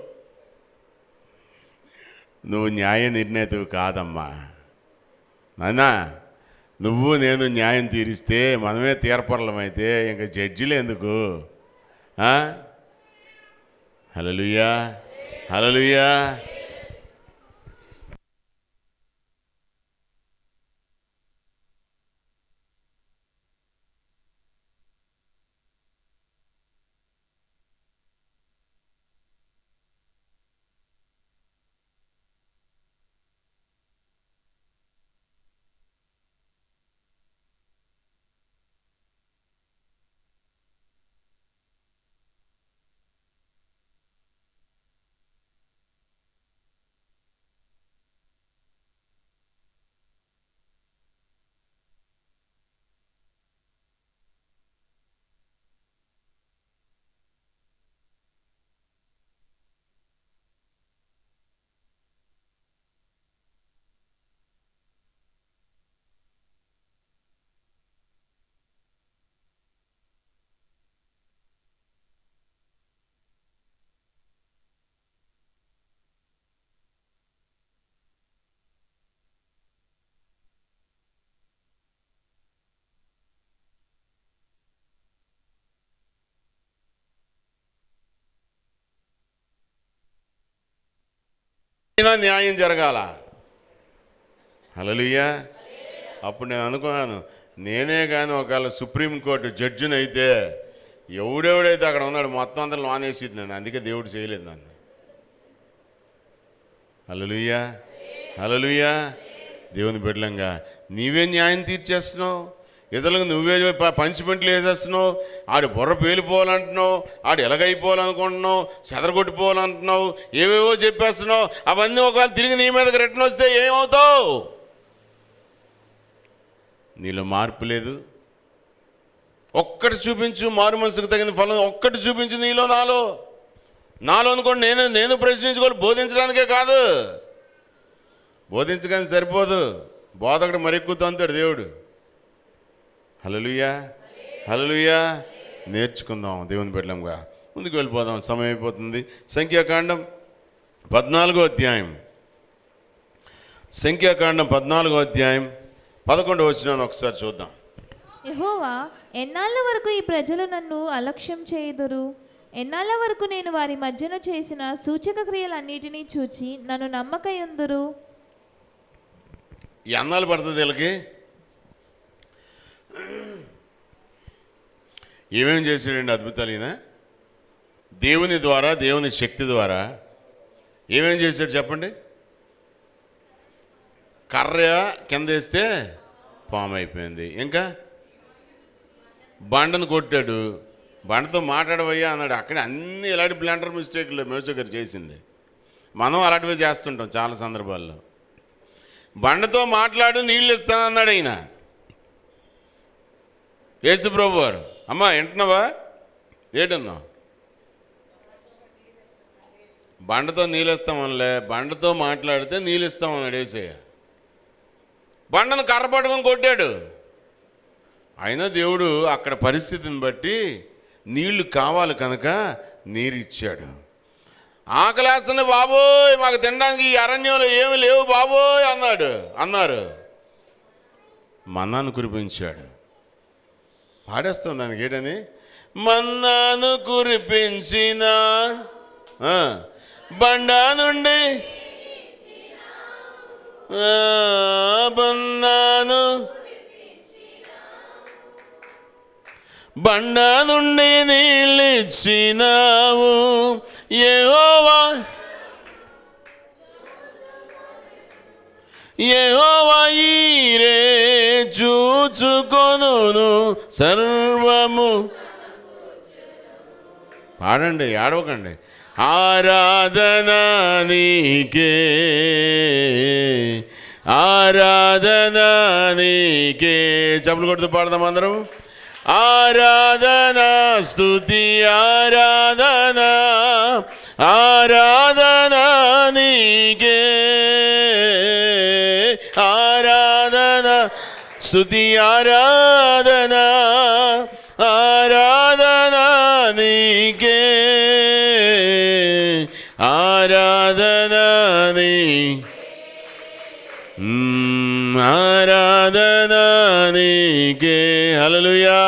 నువ్వు న్యాయ నిర్ణేతవు కాదమ్మా నాయనా. నువ్వు నేను న్యాయం తీరిస్తే మనమే తీర్పరలమైతే ఇంకా జడ్జిలు ఎందుకు? హల్లెలూయా, హల్లెలూయా. న్యాయం జరగాల. హల్లెలూయా. అప్పుడు నేను అనుకున్నాను, నేనే కానీ ఒకవేళ సుప్రీంకోర్టు జడ్జిని అయితే ఎవడెవడైతే అక్కడ ఉన్నాడు మొత్తం అందరూ మానేసిద్ది నన్ను. అందుకే దేవుడు చేయలేదు నన్ను. హల్లెలూయా, హల్లెలూయా. దేవుని బిడ్డలంగా నీవే న్యాయం తీర్చేస్తున్నావు, ఇతరులకు నువ్వే పంచిమెంట్లు వేసేస్తున్నావు. ఆడు బుర్ర పేలిపోవాలంటున్నావు, ఆడు ఎలాగైపోవాలనుకుంటున్నావు, చెదరగొట్టిపోవాలంటున్నావు, ఏవేవో చెప్పేస్తున్నావు. అవన్నీ ఒకవేళ తిరిగి నీ మీదకి రిటర్న్ వస్తే ఏమవుతావు? నీలో మార్పు లేదు. ఒక్కటి చూపించు, మారు మనసుకు తగిన ఫలం ఒక్కటి చూపించు నీలో నాలో అనుకోండి. నేను ప్రశ్నించుకోవాలి, బోధించడానికే కాదు. బోధించగానే సరిపోదు, బోధకుడు మరెక్కువ అంతాడు దేవుడు. హల్లెలూయా, హల్లెలూయా. నేర్చుకుందాం దేవుని బిడ్డలంగా. ముందుకు వెళ్ళిపోదాం, సమయం అయిపోతుంది. సంఖ్యాకాండం 14వ అధ్యాయం, సంఖ్యాకాండం 14వ అధ్యాయం 11వ వచనాన్ని ఒకసారి చూద్దాం. యెహోవా, ఎన్నాళ్ళ వరకు ఈ ప్రజలు నన్ను అలక్ష్యం చేయుదురు? ఎన్నాళ్ళ వరకు నేను వారి మధ్యన చేసిన సూచక క్రియలన్నిటినీ చూచి నన్ను నమ్మకయుందురు? ఎన్నాళ్ళు పడుతుంది వీళ్ళకి? ఏమేమి చేశాడండి అద్భుతాలు ఈయన? దేవుని ద్వారా, దేవుని శక్తి ద్వారా ఏమేం చేశాడు చెప్పండి? కర్ర కింద వేస్తే పాము అయిపోయింది. ఇంకా బండను కొట్టాడు, బండతో మాట్లాడవయ్యా అన్నాడు. అక్కడ అన్ని ఇలాంటి బ్లండర్ మిస్టేక్లు మోషే గారు చేసింది. మనం అలాంటివే చేస్తుంటాం చాలా సందర్భాల్లో. బండతో మాట్లాడు, నీళ్ళు ఇస్తానన్నాడు ఆయన యేసు ప్రభు వారు. అమ్మా వింటున్నావా? ఏంటన్నావు? బండతో నీళ్ళు ఇస్తామనిలే, బండతో మాట్లాడితే నీళ్ళు ఇస్తామన్నాడు యేసయ్య. బండను కర్ర పట్టుకొని కొట్టాడు. అయినా దేవుడు అక్కడ పరిస్థితిని బట్టి నీళ్లు కావాలి కనుక నీరు ఇచ్చాడు. ఆకలేస్తుంది బాబోయ్, మాకు తినడానికి ఈ అరణ్యంలో ఏమి లేవు బాబోయ్ అన్నారు. మన్నాను కురిపించాడు. పాడేస్తాం దానికి ఏంటని? మన్నాను కురిపించిన బండ నుండి బండ నుండి నీళ్ళిచ్చినావు యెహోవా, యెహోవా ఈరే చూచుకొనును సర్వము. పాడండి, ఆడవకండి. ఆరాధన నీకే, ఆరాధన నీకే. చెప్పులు కొడుతూ పాడదాం అందరం. ఆరాధన స్తుతి ఆరాధన, ఆరాధన నీకే, ఆరాధన స్తుతి ఆరాధన ఆరాధన నీకే ఆరాధన నీ ఆరాధన నీకే. హల్లెలూయా.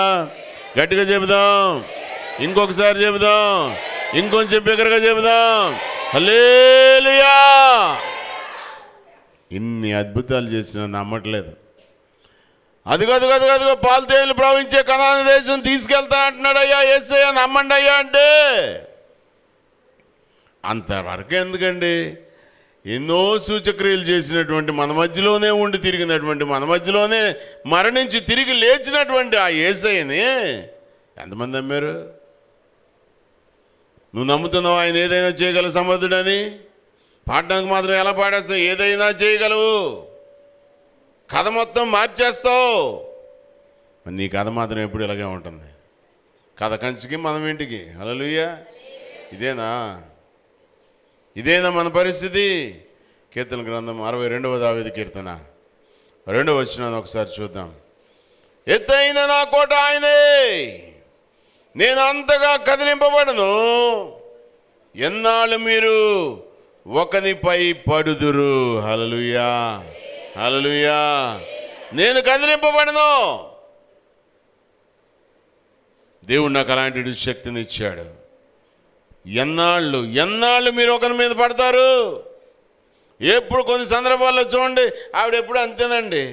గట్టిగా చెబుదాం, ఇంకొకసారి చెబుదాం, ఇంకొంచెం బిగ్గరగా చెబుదాం. హల్లెలూయా. ఇన్ని అద్భుతాలు చేసినా నమ్మట్లేదు. అదిగో పాలు తేనెలు ప్రవహించే కనాను దేశం తీసుకెళ్తా అంటున్నాడు అయ్యా యేసయ్య, నమ్మండి అయ్యా అంటే అంతవరకు ఎందుకండి? ఎన్నో సూచక్రియలు చేసినటువంటి, మన మధ్యలోనే ఉండి తిరిగినటువంటి, మన మధ్యలోనే మరణించి తిరిగి లేచినటువంటి ఆ యేసయ్యని ఎంతమంది నమ్మారు? నువ్వు నమ్ముతున్నావు ఆయన ఏదైనా చేయగల సమర్థుడని? పాడడానికి మాత్రం ఎలా పాడేస్తావు? ఏదైనా చేయగలవు, కథ మొత్తం మార్చేస్తావు. నీ కథ మాత్రం ఎప్పుడు ఇలాగే ఉంటుంది. కథ కంచికి మనం ఇంటికి. హల్లెలూయా. ఇదేనా మన పరిస్థితి? కీర్తన గ్రంథం 62వ దావీదు కీర్తన 2వ వచనాన్ని ఒకసారి చూద్దాం. ఎత్తైన నా కోట ఆయనే, నేను అంతగా కదిలింపబడను. ఎన్నాళ్ళు మీరు ఒకనిపై పడుదురు. హల్లెలూయా, హల్లెలూయా. నేను కదిలింపబడను. దేవుడు నాకు అలాంటి శక్తిని ఇచ్చాడు. ఎన్నాళ్ళు మీరు ఒకరి మీద పడతారు? ఎప్పుడు కొన్ని సందర్భాల్లో చూడండి, ఆవిడ ఎప్పుడు అంతేనండి,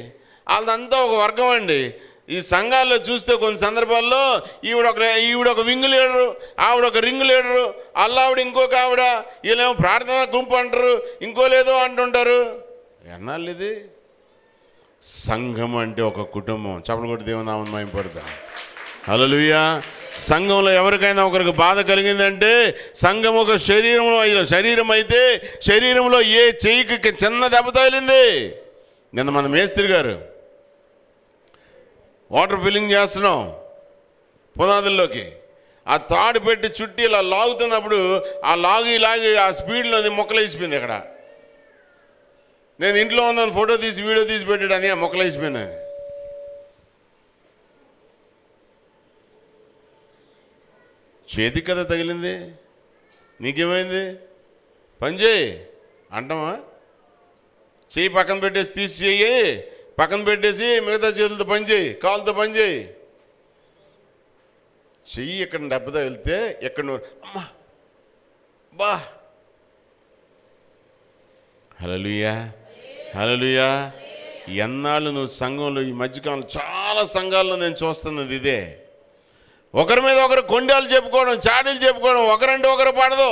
వాళ్ళంతా ఒక వర్గం అండి. ఈ సంఘాల్లో చూస్తే కొన్ని సందర్భాల్లో ఈవిడ ఒక వింగ్ లీడరు, ఆవిడ ఒక రింగ్ లీడరు, అల్లావిడ ఇంకొక ఆవిడ, వీళ్ళేమో ప్రార్థన గుంపు అంటారు, ఇంకోలేదో అంటుంటారు. ఎన్నాళ్ళు ఇది? సంఘం అంటే ఒక కుటుంబం. చప్పలు కొట్టి దేవుని నామమున మహిమపడతాం. హల్లెలూయా. సంఘంలో ఎవరికైనా ఒకరికి బాధ కలిగిందంటే, సంఘం ఒక శరీరం అయితే శరీరంలో ఏ చెయ్యికి చిన్న దెబ్బ తగిలింది. నిన్న మన మేస్త్రి గారు వాటర్ ఫిల్లింగ్ చేస్తున్నాం పునాదుల్లోకి, ఆ తాడు పెట్టి చుట్టి ఇలా లాగుతున్నప్పుడు ఆ లాగి ఆ స్పీడ్లో అది మొక్కలేసిపోయింది. అక్కడ నేను ఇంట్లో ఉన్నాను, ఫోటో తీసి వీడియో తీసి పెట్టాడు, అని ఆ మొక్కలేసిపోయింది. అది చేతికి కదా తగిలింది, నీకేమైంది? పనిచేయి అంటామా? చెయ్యి పక్కన పెట్టేసి తీసి చెయ్యి పక్కన పెట్టేసి మిగతా చేతులతో పనిచేయి, కాళ్ళతో పనిచేయి. చెయ్యి ఇక్కడ దెబ్బ తగిలితే ఎక్కడ అమ్మా బా. హల్లెలూయా, హల్లెలూయా. ఎన్నాళ్ళు నువ్వు సంఘంలో, ఈ మధ్యకాలంలో చాలా సంఘాల్లో నేను చూస్తున్నది ఇదే. ఒకరి మీద ఒకరు కొండాలు చెప్పుకోవడం, చాడీలు చెప్పుకోవడం, ఒకరంటే ఒకరు పడదు.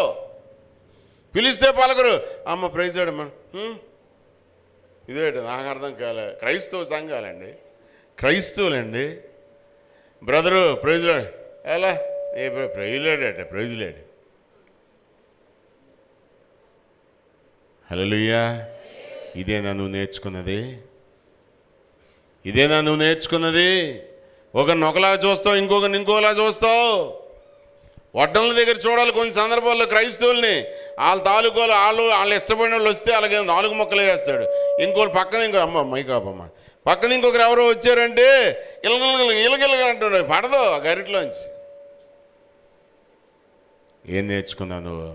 పిలిస్తే పలకరు, అమ్మ ప్రైజ్ అమ్మా. ఇదేంటి నాకు అర్థం కాలే. క్రైస్తవ సంఘాలండి, క్రైస్తవులండి. బ్రదరు ప్రైజ్లాడు, ఎలా ఏ ప్రైజ్లాడట, ప్రైజ్లాడు. హల్లెలూయా. ఇదేనా నువ్వు నేర్చుకున్నది? ఇదేనా నువ్వు నేర్చుకున్నది? ఒకరిని ఒకలా చూస్తావు, ఇంకొకరిని ఇంకోలా చూస్తావు. వడ్డల దగ్గర చూడాలి కొన్ని సందర్భాల్లో క్రైస్తవుల్ని, వాళ్ళ తాలూకాలు వాళ్ళు ఇష్టపడిన వాళ్ళు వస్తే అలాగే 4 మొక్కలు వేస్తాడు. ఇంకోటి పక్కన అమ్మ మైకాపమ్మ పక్కన ఇంకొకరు ఎవరో వచ్చారంటే ఇలగిలగా అంటున్నాడు, పడదు ఆ గరిట్లోంచి. ఏం నేర్చుకున్నావు నువ్వు?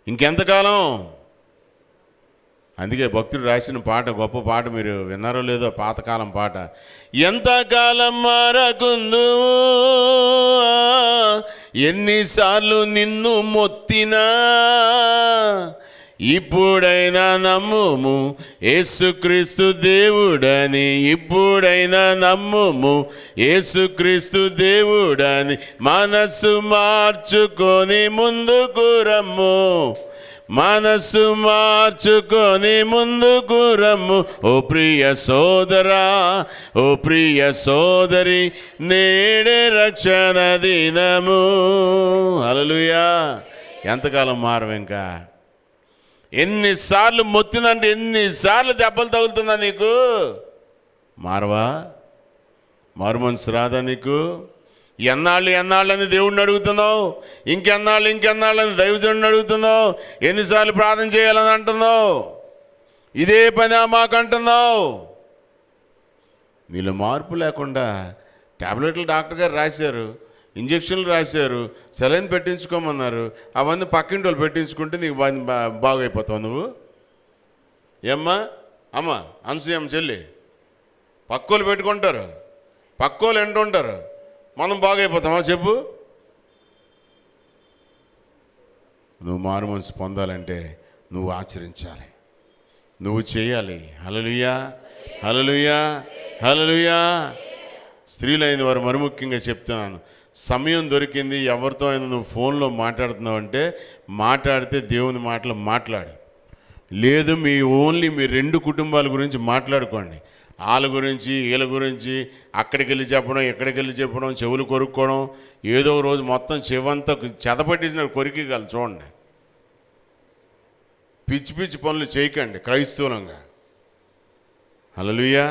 ఇంకెంతకాలం? అందుకే భక్తుడు రాసిన పాట, గొప్ప పాట, మీరు విన్నారో లేదో, పాతకాలం పాట. ఎంతకాలం మారకుందు, ఎన్నిసార్లు నిన్ను మొత్తినా, ఇప్పుడైనా నమ్ముము యేసుక్రీస్తు దేవుడని, ఇప్పుడైనా నమ్ముము యేసుక్రీస్తు దేవుడని, మనసు మార్చుకొని ముందుకు రమ్ము, మనసు మార్చుకొని ముందుకు రమ్ము. ఓ ప్రియ సోదరా, ఓ ప్రియ సోదరి, నేడే రక్షణ దినము. హల్లెలూయా. ఎంతకాలం మారం? ఇంకా ఎన్నిసార్లు మొత్తిందంటే ఎన్నిసార్లు దెబ్బలు తగులుతుందా నీకు? మారవా? మారు మనసు రాదా నీకు? ఎన్నాళ్ళని దేవుడిని అడుగుతున్నావు, ఇంకెన్నాళ్ళని దైవజనుడిని అడుగుతున్నావు, ఎన్నిసార్లు ప్రార్థన చేయాలని అంటున్నావు. ఇదే పని మాకంటున్నావు. నీలో మార్పు లేకుండా టాబ్లెట్లు డాక్టర్ గారు రాశారు, ఇంజక్షన్లు రాశారు, సెలైన్ పెట్టించుకోమన్నారు. అవన్నీ పక్కింటి వాళ్ళు పెట్టించుకుంటే నీకు బాగైపోతావు నువ్వు. ఏమ్మా అమ్మ అనసూయమ్మ చెల్లి, పక్కోళ్ళు పెట్టుకుంటారు, పక్కోళ్ళు ఎంటుంటారు, మనం బాగైపోతామా చెప్పు? నువ్వు మారు మనసు పొందాలంటే నువ్వు ఆచరించాలి, నువ్వు చేయాలి. హల్లెలూయా, హల్లెలూయా, హల్లెలూయా. స్త్రీలైన వారు మరి ముఖ్యంగా చెప్తున్నాను, సమయం దొరికింది, ఎవరితో అయినా నువ్వు ఫోన్లో మాట్లాడుతున్నావు అంటే మాట్లాడితే దేవుని మాటలు మాట్లాడు. లేదు మీ ఓన్లీ 2 కుటుంబాల గురించి మాట్లాడుకోండి. వాళ్ళ గురించి వీళ్ళ గురించి అక్కడికి వెళ్ళి చెప్పడం, ఎక్కడికి వెళ్ళి చెప్పడం, చెవులు కొరుక్కోవడం, ఏదో రోజు మొత్తం చెవంతా చెదపట్టించిన కొరికిగలరు. చూడండి, పిచ్చి పిచ్చి పనులు చేయకండి క్రైస్తవులంగా. హల్లెలూయా,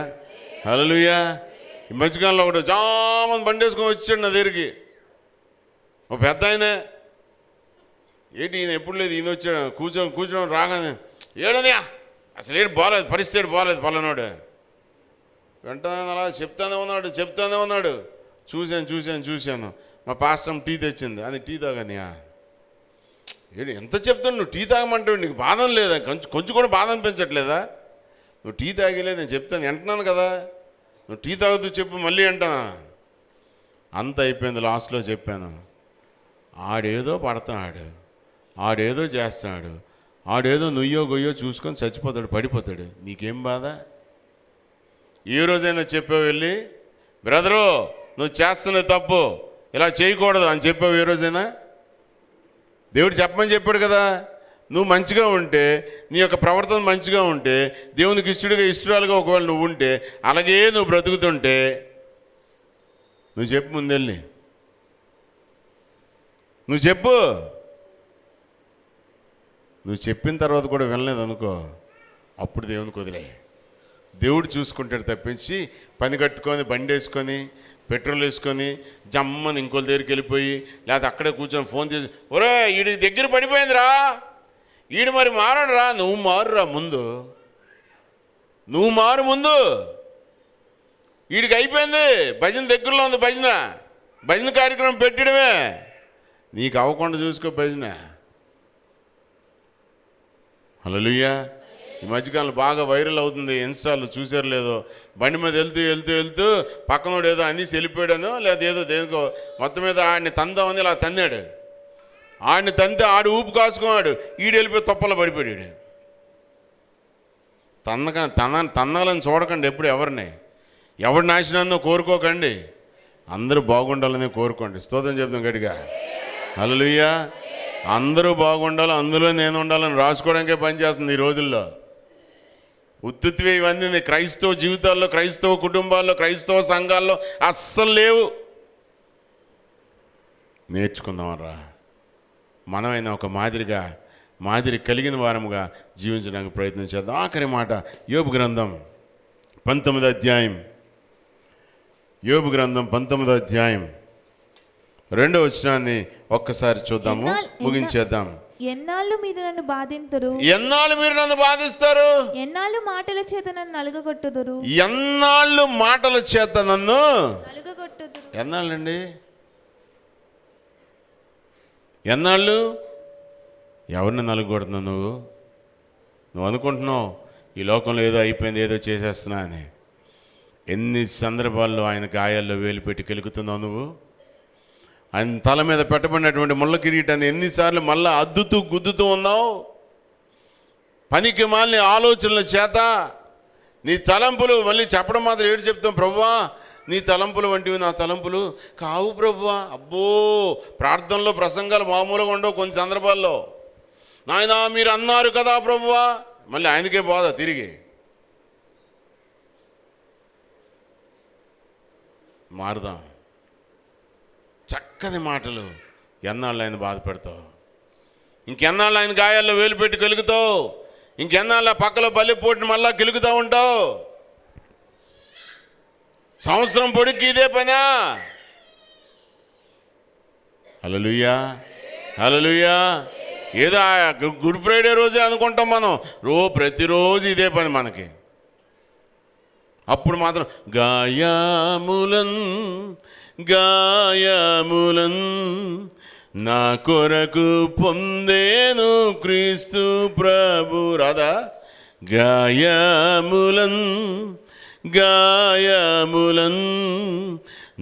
హల్లెలూయా. ఈ మధ్యకాలంలో ఒకటి జామని బండి వేసుకొని వచ్చాడు నా దగ్గరికి, ఒక పెద్ద ఆయనే. ఏంటి ఈయన ఎప్పుడు లేదు, ఈయన వచ్చాడు కూర్చోడం రాగానే ఏడదయా అసలు ఏంటి బాగాలేదు, పరిస్థితి బాగాలేదు పల్లనోడు. వెంటనే అలా చెప్తానే ఉన్నాడు. చూశాను. మా పాస్టర్ టీ తెచ్చింది, అది టీ తాగనియా. ఏంటి ఎంత చెప్తాను, నువ్వు టీ తాగమంటావు, నీకు బాధం లేదా, కొంచెం కూడా బాధ అనిపించట్లేదా? నువ్వు టీ తాగలేదు, నేను చెప్తాను వింటున్నాను కదా, నువ్వు టీ తాగుతూ చెప్పు మళ్ళీ అంటానా. అంత అయిపోయింది. లాస్ట్లో చెప్పాను, ఆడేదో పడతాడు, ఆడేదో చేస్తాడు, ఆడేదో నుయ్యో గొయ్యో చూసుకొని చచ్చిపోతాడు, పడిపోతాడు, నీకేం బాధ? ఏ రోజైనా చెప్పావు వెళ్ళి, బ్రదరు నువ్వు చేస్తున్నది తప్పు, ఇలా చేయకూడదు అని చెప్పావు ఏ రోజైనా? దేవుడు చెప్పమని చెప్పాడు కదా. నువ్వు మంచిగా ఉంటే, నీ యొక్క ప్రవర్తన మంచిగా ఉంటే, దేవునికి ఇష్టరాలుగా ఒకవేళ నువ్వు ఉంటే, అలాగే నువ్వు బ్రతుకుతుంటే నువ్వు చెప్పు, ముందెళ్ళి నువ్వు చెప్పు. నువ్వు చెప్పిన తర్వాత కూడా వినలేదు అనుకో, అప్పుడు దేవునికి వదిలే. దేవుడు చూసుకుంటాడు తప్పించి పని కట్టుకొని బండి వేసుకొని పెట్రోల్ వేసుకొని జమ్మని ఇంకోళ్ళ దగ్గరికి వెళ్ళిపోయి, లేకపోతే అక్కడే కూర్చొని ఫోన్ చేసి, ఒరే వీడికి దగ్గర పడిపోయిందిరా, వీడు మరి మారడురా. నువ్వు మారురా ముందు, నువ్వు మారు ముందు. వీడికి అయిపోయింది, భజన దగ్గరలో ఉంది, భజన కార్యక్రమం పెట్టడమే. నీకు అవ్వకుండా చూసుకో భజన. హల్లెలూయా. ఈ మధ్యకాలంలో బాగా వైరల్ అవుతుంది, ఇన్స్టాల్లో చూసారు లేదో, బండి మీద వెళ్తూ పక్కనోడు ఏదో అనేసి వెళ్ళిపోయాడనో లేదా ఏదో దేనికో మొత్తం మీద ఆడిని తందామని ఇలా తన్నాడు. ఆడిని తంతే ఆడు ఊపు కాసుకున్నాడు, ఈడు వెళ్ళిపోయి తొప్పలో పడిపోయాడు. తన్నాలని చూడకండి ఎప్పుడు ఎవరిని, ఎవరి నాశనాన్నో కోరుకోకండి, అందరూ బాగుండాలని కోరుకోండి. స్తోత్రం చెప్తాం గట్టిగా. హల్లెలూయా. అందరూ బాగుండాలి, అందులో నేను ఉండాలని రాసుకోవడానికే పనిచేస్తుంది ఈ రోజుల్లో. ఉత్తుత్వే ఇవన్నీ క్రైస్తవ జీవితాల్లో, క్రైస్తవ కుటుంబాల్లో, క్రైస్తవ సంఘాల్లో అస్సలు లేవు. నేర్చుకుందామరా, మనమైనా ఒక మాదిరి కలిగిన వారముగా జీవించడానికి ప్రయత్నం చేద్దాం. ఆఖరి మాట యోబు గ్రంథం 19వ అధ్యాయం. యోబు గ్రంథం 19వ అధ్యాయం 2వ వచనాన్ని ఒక్కసారి చూద్దాము, ముగించేద్దాం. ఎన్నాళ్ళు మీరు నన్ను బాధింతురు, ఎన్నాళ్ళు మీరు నన్ను బాధిస్తారు, ఎన్నాళ్ళు మాటల చేత నన్ను నలుగగొట్టుదురు, ఎన్నాళ్ళు మాటల చేత నన్ను నలుగగొట్టుదురు. ఎన్నాళ్ళండి, ఎన్నాళ్ళు? ఎవరిని నలుగొడుతున్నావు నువ్వు అనుకుంటున్నావు ఈ లోకంలో ఏదో అయిపోయింది, ఏదో చేసేస్తున్నా అని. ఎన్ని సందర్భాల్లో ఆయన గాయాల్లో వేలు పెట్టి కెలుకుతున్నావు నువ్వు? ఆయన తల మీద పెట్టబడినటువంటి ముళ్ళ కిరీటాన్ని ఎన్నిసార్లు మళ్ళా అద్దుతూ గుద్దుతూ ఉన్నావు? పనికి మాలిన ఆలోచనల చేత నీ తలంపులు, మళ్ళీ చెప్పడం మాత్రం ఏడు చెప్తాం, ప్రభువా నీ తలంపులు వంటివి నా తలంపులు కావు ప్రభువా. అబ్బో, ప్రార్థనలో ప్రసంగాలు మామూలుగా ఉండవు కొన్ని సందర్భాల్లో. నాయనా మీరు అన్నారు కదా ప్రభువా, మళ్ళీ ఆయనకే బోధ తిరిగి. మారుదాం. చక్కని మాటలు ఎన్నాళ్ళు ఆయన బాధ పెడతావు, ఇంకెన్నాళ్ళు ఆయన గాయాల్లో వేలు పెట్టి కెలుగుతావు, ఇంకెన్నాళ్ళ పక్కలో బల్లిపోటుని మళ్ళా కెలుగుతూ ఉంటావు. సంవత్సరం పొడికి ఇదే పనా? హల్లెలూయా, హల్లెలూయా, ఏదో గుడ్ ఫ్రైడే రోజే అనుకుంటాం మనం, ప్రతిరోజు ఇదే పని మనకి. అప్పుడు మాత్రం గాయములన్ గాయములన్ నా కొరకు పొందేను క్రీస్తు ప్రభు. రాదా? గాయములన్ గాయములన్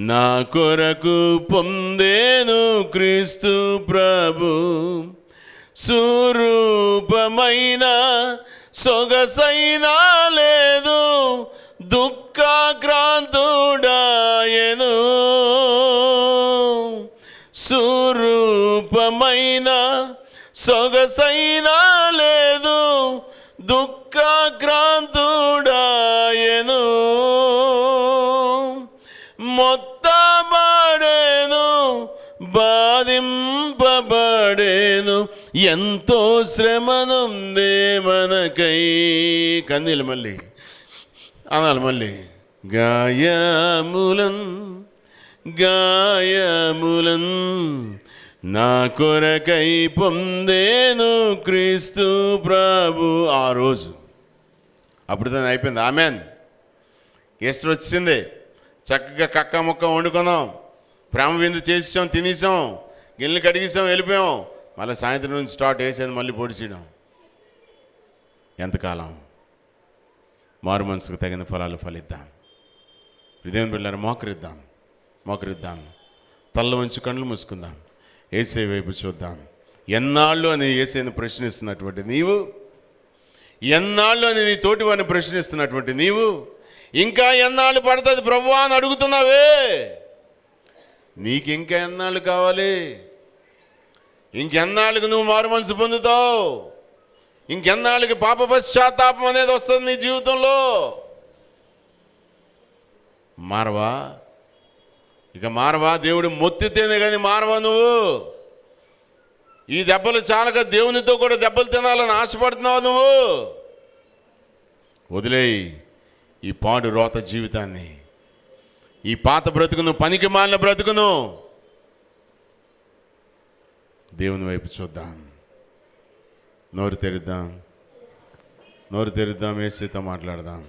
నా కొరకు పొందేను క్రీస్తు ప్రభు. స్వరూపమైన సొగసైనా లేదు, దుఃఖాక్రాంతుడాయెను. స్వరూపమైన సొగసైనా లేదు, దుఃఖాక్రాంతుడాయెను. మొత్తబడేను బాధింపబడేను, ఎంతో శ్రమనుందే మనకై. కన్నీళ్ళు మళ్ళీ అనాలి, మళ్ళీ గాయములన్ గాయములన్ నా కొరకై పొందేను క్రీస్తు ప్రభు. ఆ రోజు అప్పుడు దాన్ని అయిపోయింది. ఆమెన్. ఈస్టర్ వచ్చింది, చక్కగా కక్క ముక్క వండుకున్నాం, ప్రేమ విందు చేసాం, తినేసాం, గిన్నెలు కడిగేసాం, వెళ్ళిపోయాం. మళ్ళీ సాయంత్రం నుంచి స్టార్ట్ వేసేది మళ్ళీ పొడి చేయడం. ఎంతకాలం? మారు మనసుకు తగిన ఫలాలు ఫలిద్దాం. హృదయం బిళ్ళారు, మోకరిద్దాం, తల్ల వంచి కళ్ళు మూసుకుందాం, ఏసే వైపు చూద్దాం. ఎన్నాళ్ళు అని ఏసేని ప్రశ్నిస్తున్నటువంటి నీవు, ఎన్నాళ్ళు అని నీ తోటి వారిని ప్రశ్నిస్తున్నటువంటి నీవు, ఇంకా ఎన్నాళ్ళు పడుతుంది ప్రభువా అని అడుగుతున్నావే. నీకు ఇంకా ఎన్నాళ్ళు కావాలి? ఇంకెన్నాళ్ళకి నువ్వు మారు మనసు పొందుతావు? ఇంకెన్నాళ్ళకి పాప పశ్చాత్తాపం అనేది వస్తుంది నీ జీవితంలో? మారవా? ఇక మారవా? దేవుడు మొత్తితేనే కానీ మారవా నువ్వు? ఈ దెబ్బలు చాలక దేవునితో కూడా దెబ్బలు తినాలని ఆశపడుతున్నావు నువ్వు? వదిలేయి ఈ పాడు రోత జీవితాన్ని, ఈ పాత బ్రతుకును, పనికి మాలిన బ్రతుకును. దేవుని వైపు చూద్దాం, నోరు తెరుద్దాం, ఏసీతో మాట్లాడదాం,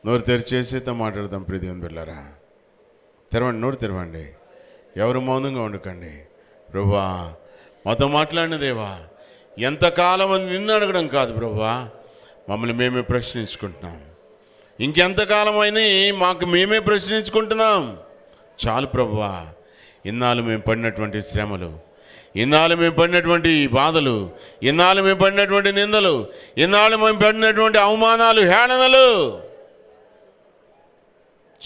నోరు తెరిచి ఏసీతో మాట్లాడదాం. ప్రియ దేవుని బిడ్డలారా, తెరవండి, నోరు తెరవండి, ఎవరు మౌనంగా ఉండకండి. ప్రభువా మాతో మాట్లాడిన దేవా, ఎంతకాలం అని నిన్ను అడగడం కాదు ప్రభువా, మమ్మల్ని మేమే ప్రశ్నించుకుంటున్నాం. ఇంకెంతకాలం అయినా మాకు మేమే ప్రశ్నించుకుంటున్నాం. చాలు ప్రభువా, ఇన్నాళ్ళు మేము పడినటువంటి శ్రమలు, ఇన్నాళ్ళు మేము పడినటువంటి బాధలు, ఇన్నాళ్ళు మేము పడినటువంటి నిందలు, ఇన్నాళ్ళు మేము పడినటువంటి అవమానాలు, హేళనలు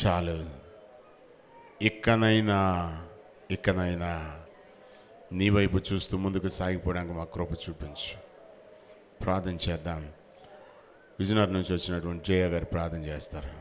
చాలు. ఇక్కనైనా నీ వైపు చూస్తూ ముందుకు సాగిపోవడానికి మా కృప చూపించు. ప్రార్థన చేద్దాం. విజయనగరం నుంచి వచ్చినటువంటి జయ గారు ప్రార్థన చేస్తారు.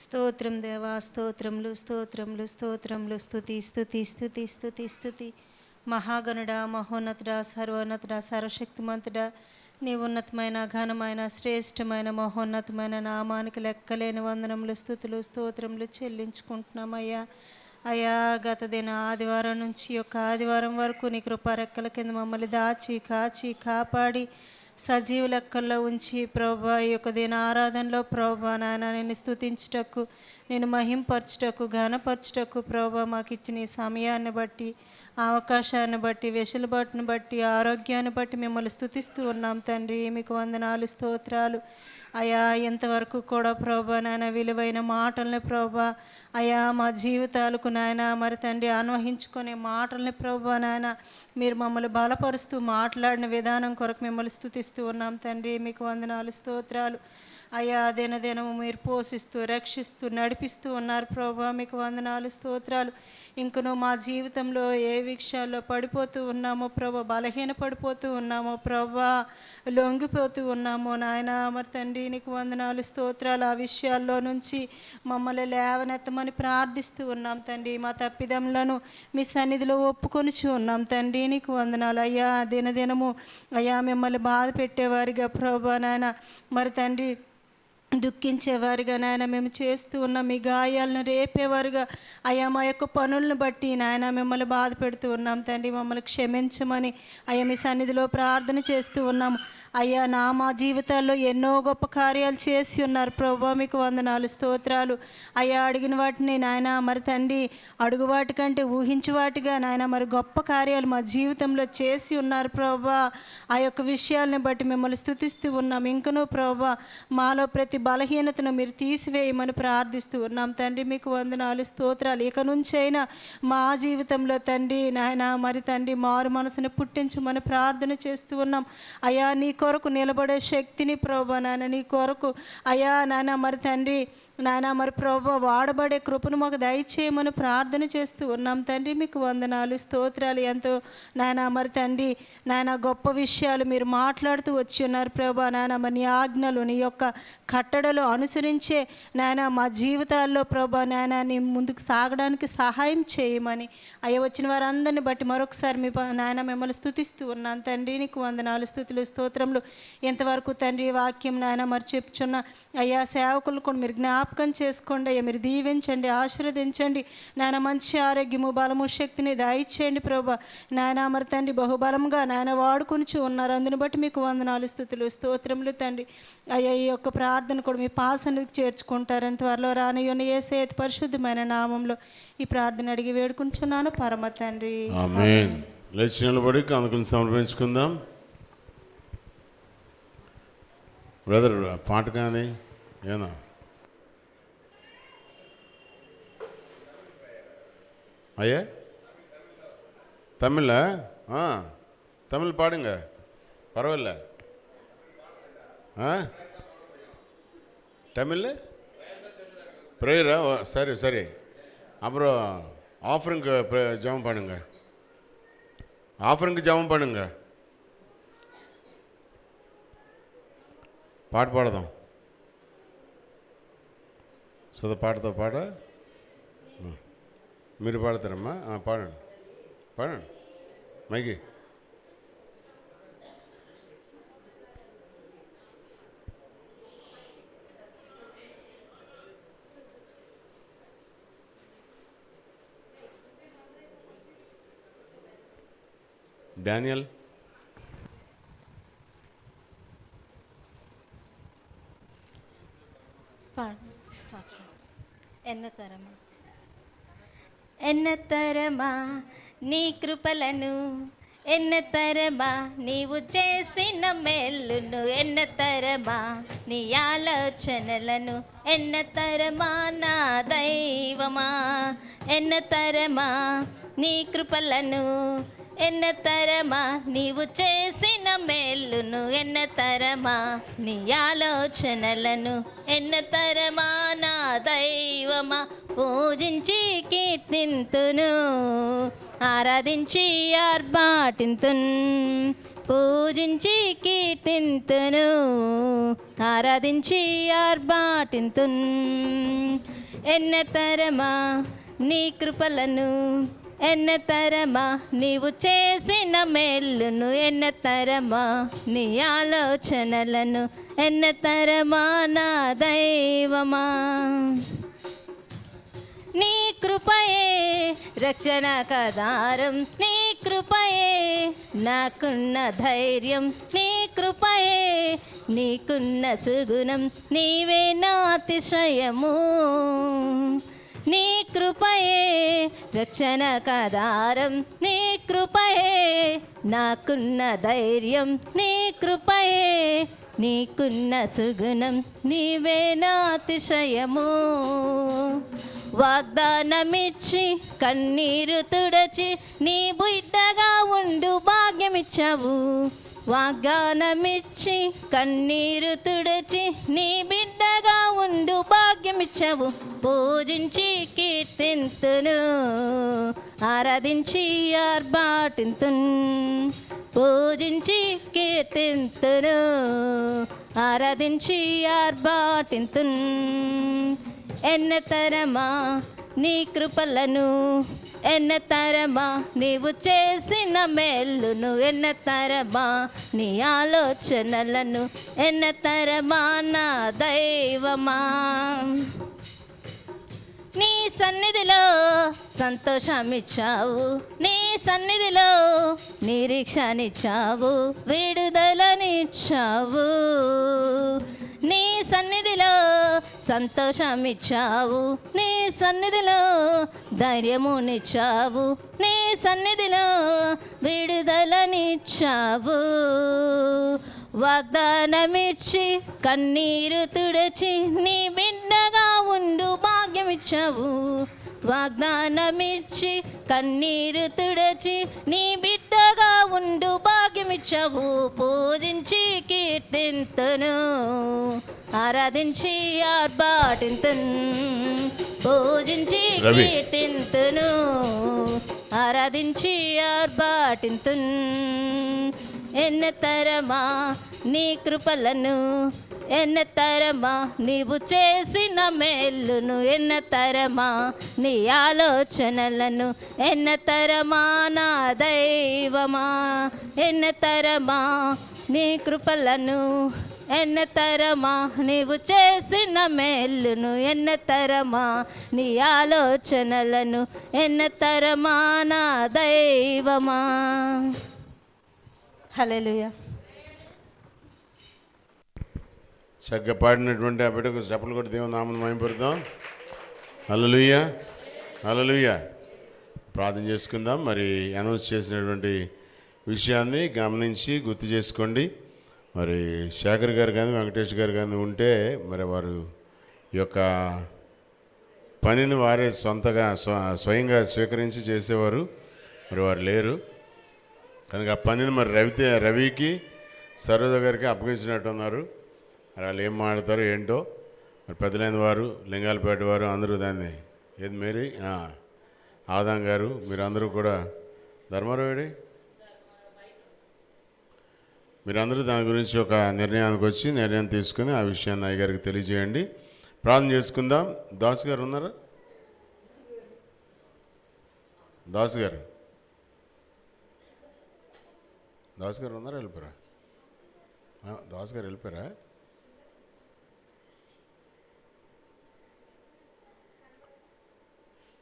స్తోత్రం దేవా, స్తోత్రములు స్తోత్రములు స్తోత్రములు. స్తుతి స్తుతి స్తుతి స్తుతి స్తుతి. మహాగణుడా, మహోన్నతుడా, సర్వోన్నతుడా, సర్వశక్తిమంతుడా, నీ ఉన్నతమైన ఘనమైన శ్రేష్టమైన మహోన్నతమైన నామానికి లెక్కలేని వందనములు, స్తుతులు, స్తోత్రములు చెల్లించుకుంటున్నామయ్యా. అయ్యా, గత దిన ఆదివారం నుంచి యొక్క ఆదివారం వరకు నీ కృపారెక్కల కింద మమ్మల్ని దాచి కాచి కాపాడి సజీవ లెక్కల్లో ఉంచి ప్రభా, ఈ యొక్క దిన ఆరాధనలో ప్రభా నాయన నేను స్తుతించుటకు, నేను మహింపరచుటకు, ఘనపరచుటకు ప్రభా మాకు ఇచ్చిన ఈ సమయాన్ని బట్టి, అవకాశాన్ని బట్టి, వెసులుబాటును బట్టి, ఆరోగ్యాన్ని బట్టి మిమ్మల్ని స్తుతిస్తూ ఉన్నాం తండ్రి. మీకు వందనాలు, స్తోత్రాలు. అయా, ఎంతవరకు కూడా ప్రభా నాయన విలువైన మాటల్ని ప్రభా అయా మా జీవితాలకు నాయన మరి తండ్రి అన్వహించుకునే మాటల్ని ప్రభా నాయన మీరు మమ్మల్ని బలపరుస్తూ మాట్లాడిన విధానం కొరకు మిమ్మల్ని స్తుతిస్తూ ఉన్నాం తండ్రి. మీకు వందనాలు, స్తోత్రాలు. అయ్యా దినదినము మీరు పోషిస్తూ రక్షిస్తూ నడిపిస్తూ ఉన్నారు ప్రభా. మీకు వందనాలు స్తోత్రాలు. ఇంకను మా జీవితంలో ఏ విషయాల్లో పడిపోతూ ఉన్నామో ప్రభా, బలహీన పడిపోతూ ఉన్నామో ప్రభా, లొంగిపోతూ ఉన్నామో నాయన మరి తండ్రి నీకు వందనాలు స్తోత్రాలు. ఆ విషయాల్లో నుంచి మమ్మల్ని లేవనెత్తమని ప్రార్థిస్తూ ఉన్నాం తండ్రి. మా తప్పిదములను మీ సన్నిధిలో ఒప్పుకొనిచూ ఉన్నాం తండ్రి. నీకు వందనాలు అయ్యా. దినదినము అయ్యా మిమ్మల్ని బాధ పెట్టేవారిగా ప్రభా నాయన మరి తండ్రి దుఃఖించేవారుగా నాయన మేము చేస్తూ ఉన్నాం. మీ గాయాలను రేపేవారుగా అయ్యా మా యొక్క పనులను బట్టి నాయన మిమ్మల్ని బాధ పెడుతూ ఉన్నాం తండ్రి. మమ్మల్ని క్షమించమని అయ్యా మీ సన్నిధిలో ప్రార్థన చేస్తూ ఉన్నాము అయ్యా. మా జీవితాల్లో ఎన్నో గొప్ప కార్యాలు చేసి ఉన్నారు ప్రభా. మీకు వందనాలు స్తోత్రాలు అయ్యా. అడిగిన వాటిని నాయన మరి తండ్రి అడుగు వాటి కంటే ఊహించు వాటిగా నాయన మరి గొప్ప కార్యాలు మా జీవితంలో చేసి ఉన్నారు ప్రభా. ఆ యొక్క విషయాలను బట్టి మిమ్మల్ని స్తుతిస్తూ ఉన్నాం. ఇంకనూ ప్రభా మాలో ప్రతి బలహీనతను మీరు తీసివేయమని ప్రార్థిస్తూ ఉన్నాం తండ్రి. మీకు వందనాలు స్తోత్రాలు. ఇక నుంచైనా మా జీవితంలో తండ్రి నాయన మరి తండ్రి మారు మనసును పుట్టించమని ప్రార్థన చేస్తూ ఉన్నాం అయ్యా. నీ కొరకు నిలబడే శక్తిని ప్రభా నాయన నీ కొరకు అయ్యా నాయన మరి తండ్రి నాయన మరి ప్రభా వాడబడే కృపను మాకు దయచేయమని ప్రార్థన చేస్తూ ఉన్నాం తండ్రి. మీకు వందనాలు స్తోత్రాలు. ఎంతో నాయన మరి తండ్రి నాయన గొప్ప విషయాలు మీరు మాట్లాడుతూ వచ్చి ఉన్నారు ప్రభా నాయన. మరి నీ ఆజ్ఞలు నీ యొక్క కట్టడలు అనుసరించే నాయన మా జీవితాల్లో ప్రభా నాయన నీ ముందుకు సాగడానికి సహాయం చేయమని అయ్యా వచ్చిన వారందరిని బట్టి మరొకసారి మీ నాయన మిమ్మల్ని స్తుతిస్తూ ఉన్నాను తండ్రి. నీకు వందనాలు స్తుతులు స్తోత్రములు. ఎంతవరకు తండ్రి వాక్యం నాయన మరి చెప్పుచున్న అయ్యా సేవకులు కూడా మీరు జ్ఞాపకం చేసుకోండి అయ్యా. మీరు దీవించండి ఆశీర్వదించండి నాయన. మంచి ఆరోగ్యము బలము శక్తిని దయచేయండి ప్రభా నాయన. మరి తండ్రి బహుబలంగా నాయన వాడుకొనిచూ ఉన్నారు. అందుని బట్టి మీకు వందనాలు స్తుతులు స్తోత్రములు తండ్రి. అయ్యా ఈ యొక్క ప్రార్థన కూడా మీ పాసనకు చేర్చుకుంటారని త్వరలో రానియున్న యేసే పరిశుద్ధమైన నామంలో ఈ ప్రార్థన అడిగి వేడుకుంటున్నాను పరమ తండ్రి. ఆమేన్. లేచి నిలబడి కానుకలు సమర్పించుకుందాం. బ్రదర్ పాట కానీ ఏనా ஐயா தமிழா தமிழ் பாடுங்க பரவாயில்ல. தமிழ் ப்ரேயரா சரி சரி. அப்புறம் ஆஃபரிங்க்கு ஜெபம் பண்ணுங்க. ஆஃபரிங்க்கு ஜெபம் பண்ணுங்க. పాట పాడదాం. సుధ పాటతో పాట మీరు పాడతారమ్మా. పాడండి పాడండి మైకి. డానియల్ ఎన్నతరమా నీ కృపలను, ఎన్నతరమా నీవు చేసిన మేలును, ఎన్నతరమా నీ ఆలోచనలను, ఎన్నతరమా నా దైవమా, ఎన్నతరమా నీ కృపలను, ఎన్నతరమా నీవు చేసిన మేలును, ఎన్నతరమా నీ ఆలోచనలను, ఎన్నతరమా నా దైవమా. పూజించి కీర్తింతును, ఆరాధించి ఆర్భాటింతున్, పూజించి కీర్తింతును, ఆరాధించి ఆర్భాటింతున్. ఎన్నతరమా నీ కృపలను, ఎన్నతరమా నీవు చేసిన మేలును, ఎన్నతరమా నీ ఆలోచనలను, ఎన్నతరమా నా దైవమా. నీ కృపయే రక్షణ కదారం, నీ కృపయే నాకున్న ధైర్యం, నీ కృపయే నీకున్న సుగుణం, నీవే నా అతిశయము. నీ కృపయే రక్షణ కదారం, నీ కృపయే నాకున్న ధైర్యం, నీ కృపయే నీకున్న సుగుణం, నీవే నా అతిశయము. వాగ్దానమిచ్చి కన్నీరు తుడచి నీ బిడ్డగా ఉండు భాగ్యమిచ్చావు. వాగ్దానమిచ్చి కన్నీరు తుడచి నీ బిడ్డగా ఉండు భాగ్యమిచ్చావు. పూజించి కీర్తింతును, ఆరాధించి ఆర్భాటింతును. పూజించి కీర్తింతును, ఆరాధించి ఆర్భాటింతును. ఎన్నతరమా నీ కృపలను, ఎన్నతరమా నీవు చేసిన మేలును, ఎన్నతరమా నీ ఆలోచనలను, ఎన్నతరమా నా దైవమా. నీ సన్నిధిలో సంతోషమిచ్చావు, నీ సన్నిధిలో నిరీక్షనిచ్చావు, విడుదలనిచ్చావు. నీ సన్నిధిలో సంతోషమిచ్చావు, నీ సన్నిధిలో ధైర్యమునిచ్చావు, నీ సన్నిధిలో విడుదలనిచ్చావు. వాగ్దానమిచ్చి కన్నీరు తుడచి నీ బిడ్డగా ఉండు భాగ్యమిచ్చావు. వాగ్దానమిచ్చి కన్నీరు తుడచి నీ బిడ్డగా ఉండు భాగ్యమిచ్చావు. పూజించి కీర్తింతును, ఆరాధించి ఆర్భాటింతును. పూజించి కీర్తింతును, ఆరాధించి ఆర్భాటింతును. ఎన్నతరమా నీ కృపలను, ఎన్నతరమా నీవు చేసిన మేలును, ఎన్నతరమా నీ ఆలోచనలను, ఎన్నతరమా నా దైవమా. ఎన్నతరమా నీ కృపలను, ఎన్నతరమా నీవు చేసిన మేలును, ఎన్నతరమా నీ ఆలోచనలను, ఎన్నతరమా నా దైవమా. హల్లెలూయా. చక్కగా పాడినటువంటి ఆ బిడ్డకు చప్పలు కొట్టి దేవుని నామమును మహిమపరుద్దాం. హల్లెలూయా, హల్లెలూయా. ప్రార్థన చేసుకుందాం. మరి అనౌన్స్ చేసినటువంటి విషయాన్ని గమనించి గుర్తు చేసుకోండి. మరి శేఖర్ గారు కానీ వెంకటేష్ గారు కానీ ఉంటే మరి వారు ఈ యొక్క పనిని వారే సొంతగా స్వయంగా స్వీకరించి చేసేవారు. మరి వారు లేరు కనుక ఆ పనిని మరి రవికి సరోజ గారికి అప్పగించినట్టు ఉన్నారు. మరి వాళ్ళు ఏం మాట్లాడతారో ఏంటో. మరి పెద్దలైన వారు, లింగాలపేట వారు అందరూ దాన్ని ఏది మేరీ ఆదాం గారు మీరందరూ కూడా ధర్మారావుడి మీరందరూ దాని గురించి ఒక నిర్ణయానికి వచ్చి నిర్ణయం తీసుకుని ఆ విషయాన్ని అయ్యగారికి తెలియజేయండి. ప్రార్థన చేసుకుందాం. దాసు గారు ఉన్నారా? దాసు గారు ఉన్నారా? వెళ్ళిపోయారా? దాసు గారు వెళ్ళిపోయారా?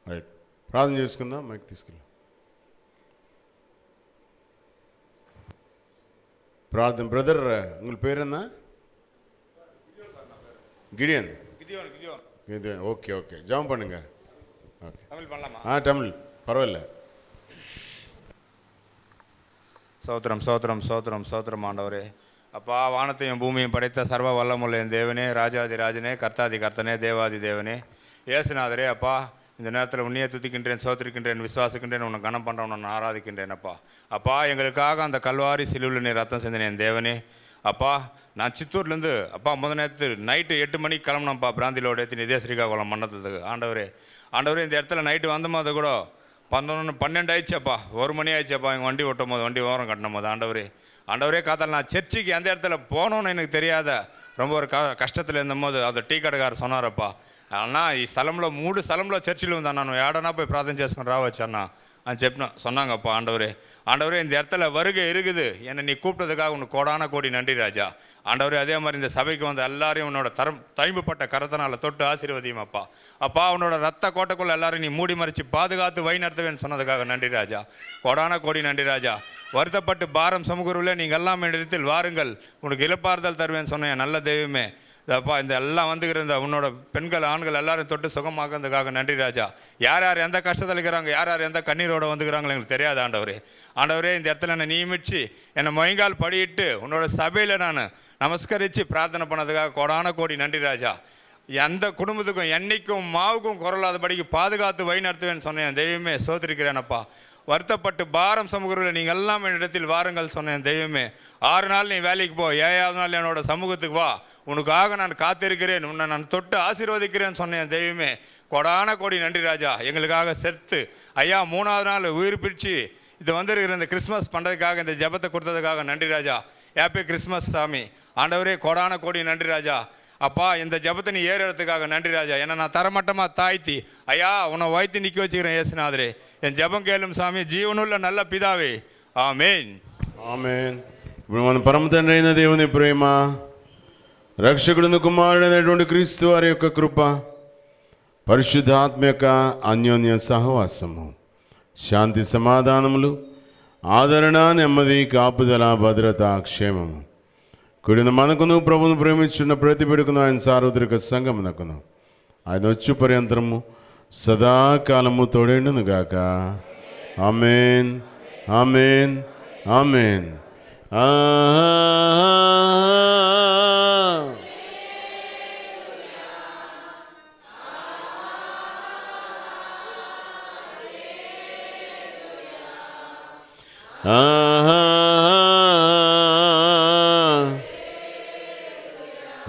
రైట్, ప్రార్థన చేసుకుందాం. మైక్ తీసుకెళ్ళి ప్రార్థన. బ్రదర్ உங்கள் பேர் என்ன? கிடியன். ஓகே ஓகே, ஜாம் பண்ணுங்க. ஓகே, தமிழ் பண்ணலாமா? தமிழ் பரவாயில்ல. சோத்திரம் சோத்திரம் சோத்திரம் சோத்திரம் ஆண்டவரே. அப்பா, வானத்தையும் பூமியும் படைத்த சர்வ வல்லமுள்ள என் தேவனே, ராஜாதி ராஜனே, கர்த்தாதி கர்த்தனே, தேவாதி தேவனே, இயேசுநாதரே, அப்பா இந்த நேரத்தில் உன்னையே துதிக்கின்றேன், சோத்திருக்கின்றேன், விசுவாசிக்கின்றேன், உன்னை கனம் பண்ணுறேன், உன்னை ஆராதிக்கின்றேன். அப்பா எங்களுக்காக அந்த கல்வாரி சிலுவில் நீ ரத்தம் செஞ்சேன் என் தேவனே. அப்பா, நான் சித்தூர்லேருந்து அப்பா நேற்று நைட்டு 8 மணிக்கு கிளம்புனப்பா, பிராந்திலோட ஏற்றி இதே ஸ்ரீகாகுளம் மண்டலத்துக்கு. ஆண்டவரே இந்த இடத்துல நைட்டு வந்தபோது கூட 11-12 ஆயிடுச்சப்பா, 1 மணி ஆயிடுச்சப்பா. எங்கள் வண்டி ஓட்டும் போது, வண்டி ஓரம் கட்டின போது ஆண்டவரே காத்தால் நான் சர்ச்சுக்கு அந்த இடத்துல போனோன்னு எனக்கு தெரியாத ரொம்ப ஒரு కష్టத்தில் இருந்தபோது அந்த டீ கடைக்காரர் சொன்னாரப்பா, అన్నా ఈ స్థలంలో 3 స్థలంలో చర్చిలు ఉందన్నా, నువ్వు ఏడన్నా పోయి ప్రార్థన చేసుకుని రావచ్చు అన్నా అని சொன்னாங்கப்பா. ஆண்டவரே இந்த இடத்துல வருகை இருக்குது, என்னை நீ கூப்பிட்டதுக்காக உனக்கு கோடான கோடி நன்றி ராஜா. ஆண்டவரே அதே மாதிரி இந்த சபைக்கு வந்து எல்லாரையும் உன்னோட தயம்புப்பட்ட கரத்தினால தொட்டு ஆசீர்வதியும் அப்பா. உன்னோட ரத்த கோட்டைக்குள்ள எல்லாரும் நீ மூடி மறைச்சு பாதுகாத்து வழி நடத்துவேன்னு சொன்னதுக்காக நன்றி ராஜா, கோடான கோடி நன்றி ராஜா. வருத்தப்பட்டு பாரம் சமூகருள்ளே நீங்கள் எல்லாம் இடத்தில் வாருங்கள், உனக்கு இழப்பாறுதல் தருவேன்னு சொன்னேன் நல்ல தெய்வமே. அப்பா, இந்த எல்லாம் வந்துக்கிற இந்த உன்னோட பெண்கள் ஆண்கள் எல்லாரும் தொட்டு சுகமாக்குறதுக்காக நன்றி ராஜா. யார் யார் எந்த கஷ்டத்தில் இருக்கிறாங்க, யார் யார் எந்த கண்ணீரோடு வந்துக்கிறாங்களோ எங்களுக்கு தெரியாது ஆண்டவரே இந்த இடத்துல என்னை நியமிச்சு என்னை மொயங்கால் படியிட்டு உன்னோட சபையில் நான் நமஸ்கரித்து பிரார்த்தனை பண்ணதுக்காக கோடான கோடி நன்றி ராஜா. எந்த குடும்பத்துக்கும் என்னைக்கும் மாவுக்கும் குரலாதபடிக்கு பாதுகாத்து வழி நடத்துவேன்னு சொன்னேன் தெய்வமே, சோதரிக்கிறேனப்பா. வருத்தப்பட்டு பாரம் சமூகத்தில் நீங்கள் எல்லாம் என்னிடத்தில் வாருங்கள் சொன்னேன் தெய்வமே. 6 நாள் நீ வேலைக்கு போ, 7ஆவது நாள் என்னோட சமூகத்துக்கு வா, உனக்காக நான் காத்திருக்கிறேன், உன்னை நான் தொட்டு ஆசீர்வதிக்கிறேன்னு சொன்னேன் தெய்வமே. கொடான கோடி நன்றி ராஜா. எங்களுக்காக செத்து ஐயா 3ஆவது நாள் உயிர் பிரித்து இது வந்திருக்கிற இந்த கிறிஸ்மஸ் பண்ணுறதுக்காக, இந்த ஜெபத்தை கொடுத்ததுக்காக நன்றி ராஜா. ஹாப்பி கிறிஸ்மஸ் சாமி. ஆண்டவரே கொடான கோடி நன்றி ராஜா. அப்பா, இந்த ஜெபத்தை நீ ஏறுறதுக்காக நன்றி ராஜா. என்னை நான் தரமட்டமாக தாய்த்தி ஐயா உன்னை வைத்து நிற்க வச்சுக்கிறேன் இயேசுநாதரே. என் ஜெபம் கேளும் సామి, జీవనుள்ள నల్ల పిదావే, ఆమేన్. ఆమేన్. ఇప్పుడు మన పరమ తండ్రి అయిన దేవుని ప్రేమ, రక్షకుడు కుమారుడైనటువంటి క్రీస్తు వారి యొక్క కృప, పరిశుద్ధాత్మ యొక్క అన్యోన్య సహవాసము, శాంతి సమాధానములు, ఆదరణ, నెమ్మది, కాపుదల, భద్రత, క్షేమము కూడిన మనకును ప్రభును ప్రేమించున్న ప్రతి బిడ్డకును ఆయన సార్వత్రిక సంఘమునకును ఆయన వచ్చు పర్యంతరము సదాకాలము తోడేండునుగాక. ఆమేన్, ఆమేన్, ఆమేన్.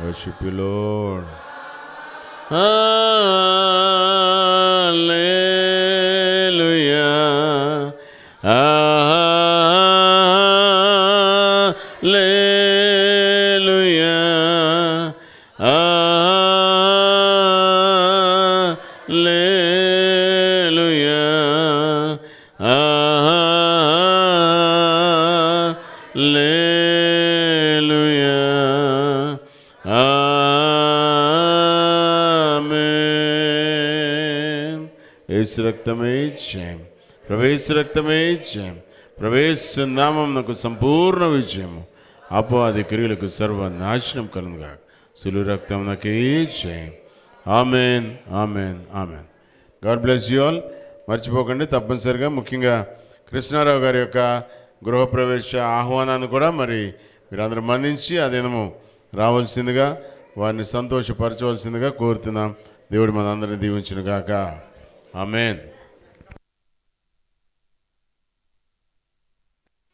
Worship you, Lord. Hallelujah. Hallelujah. Hallelujah. Hallelujah. ఆమేన్. యేసు రక్తమే జయం, ప్రవేశ రక్తమే జయం, ప్రవేశ నామమునకు సంపూర్ణ విజయము, అపవాది క్రియలకు సర్వనాశనం కలుగుగా. సులువు రక్తమునకే జయం. ఆమేన్, ఆమేన్, ఆమేన్. God bless you all. మర్చిపోకండి తప్పనిసరిగా, ముఖ్యంగా కృష్ణారావు గారి యొక్క గృహప్రవేశ ఆహ్వానాన్ని కూడా మరి మీరందరూ మన్నించి అదేనము రావాల్సిందిగా, వారిని సంతోషపరచవలసిందిగా కోరుతున్నాం. దేవుడు మనందరిని దీవించును గాక. ఆమేన్.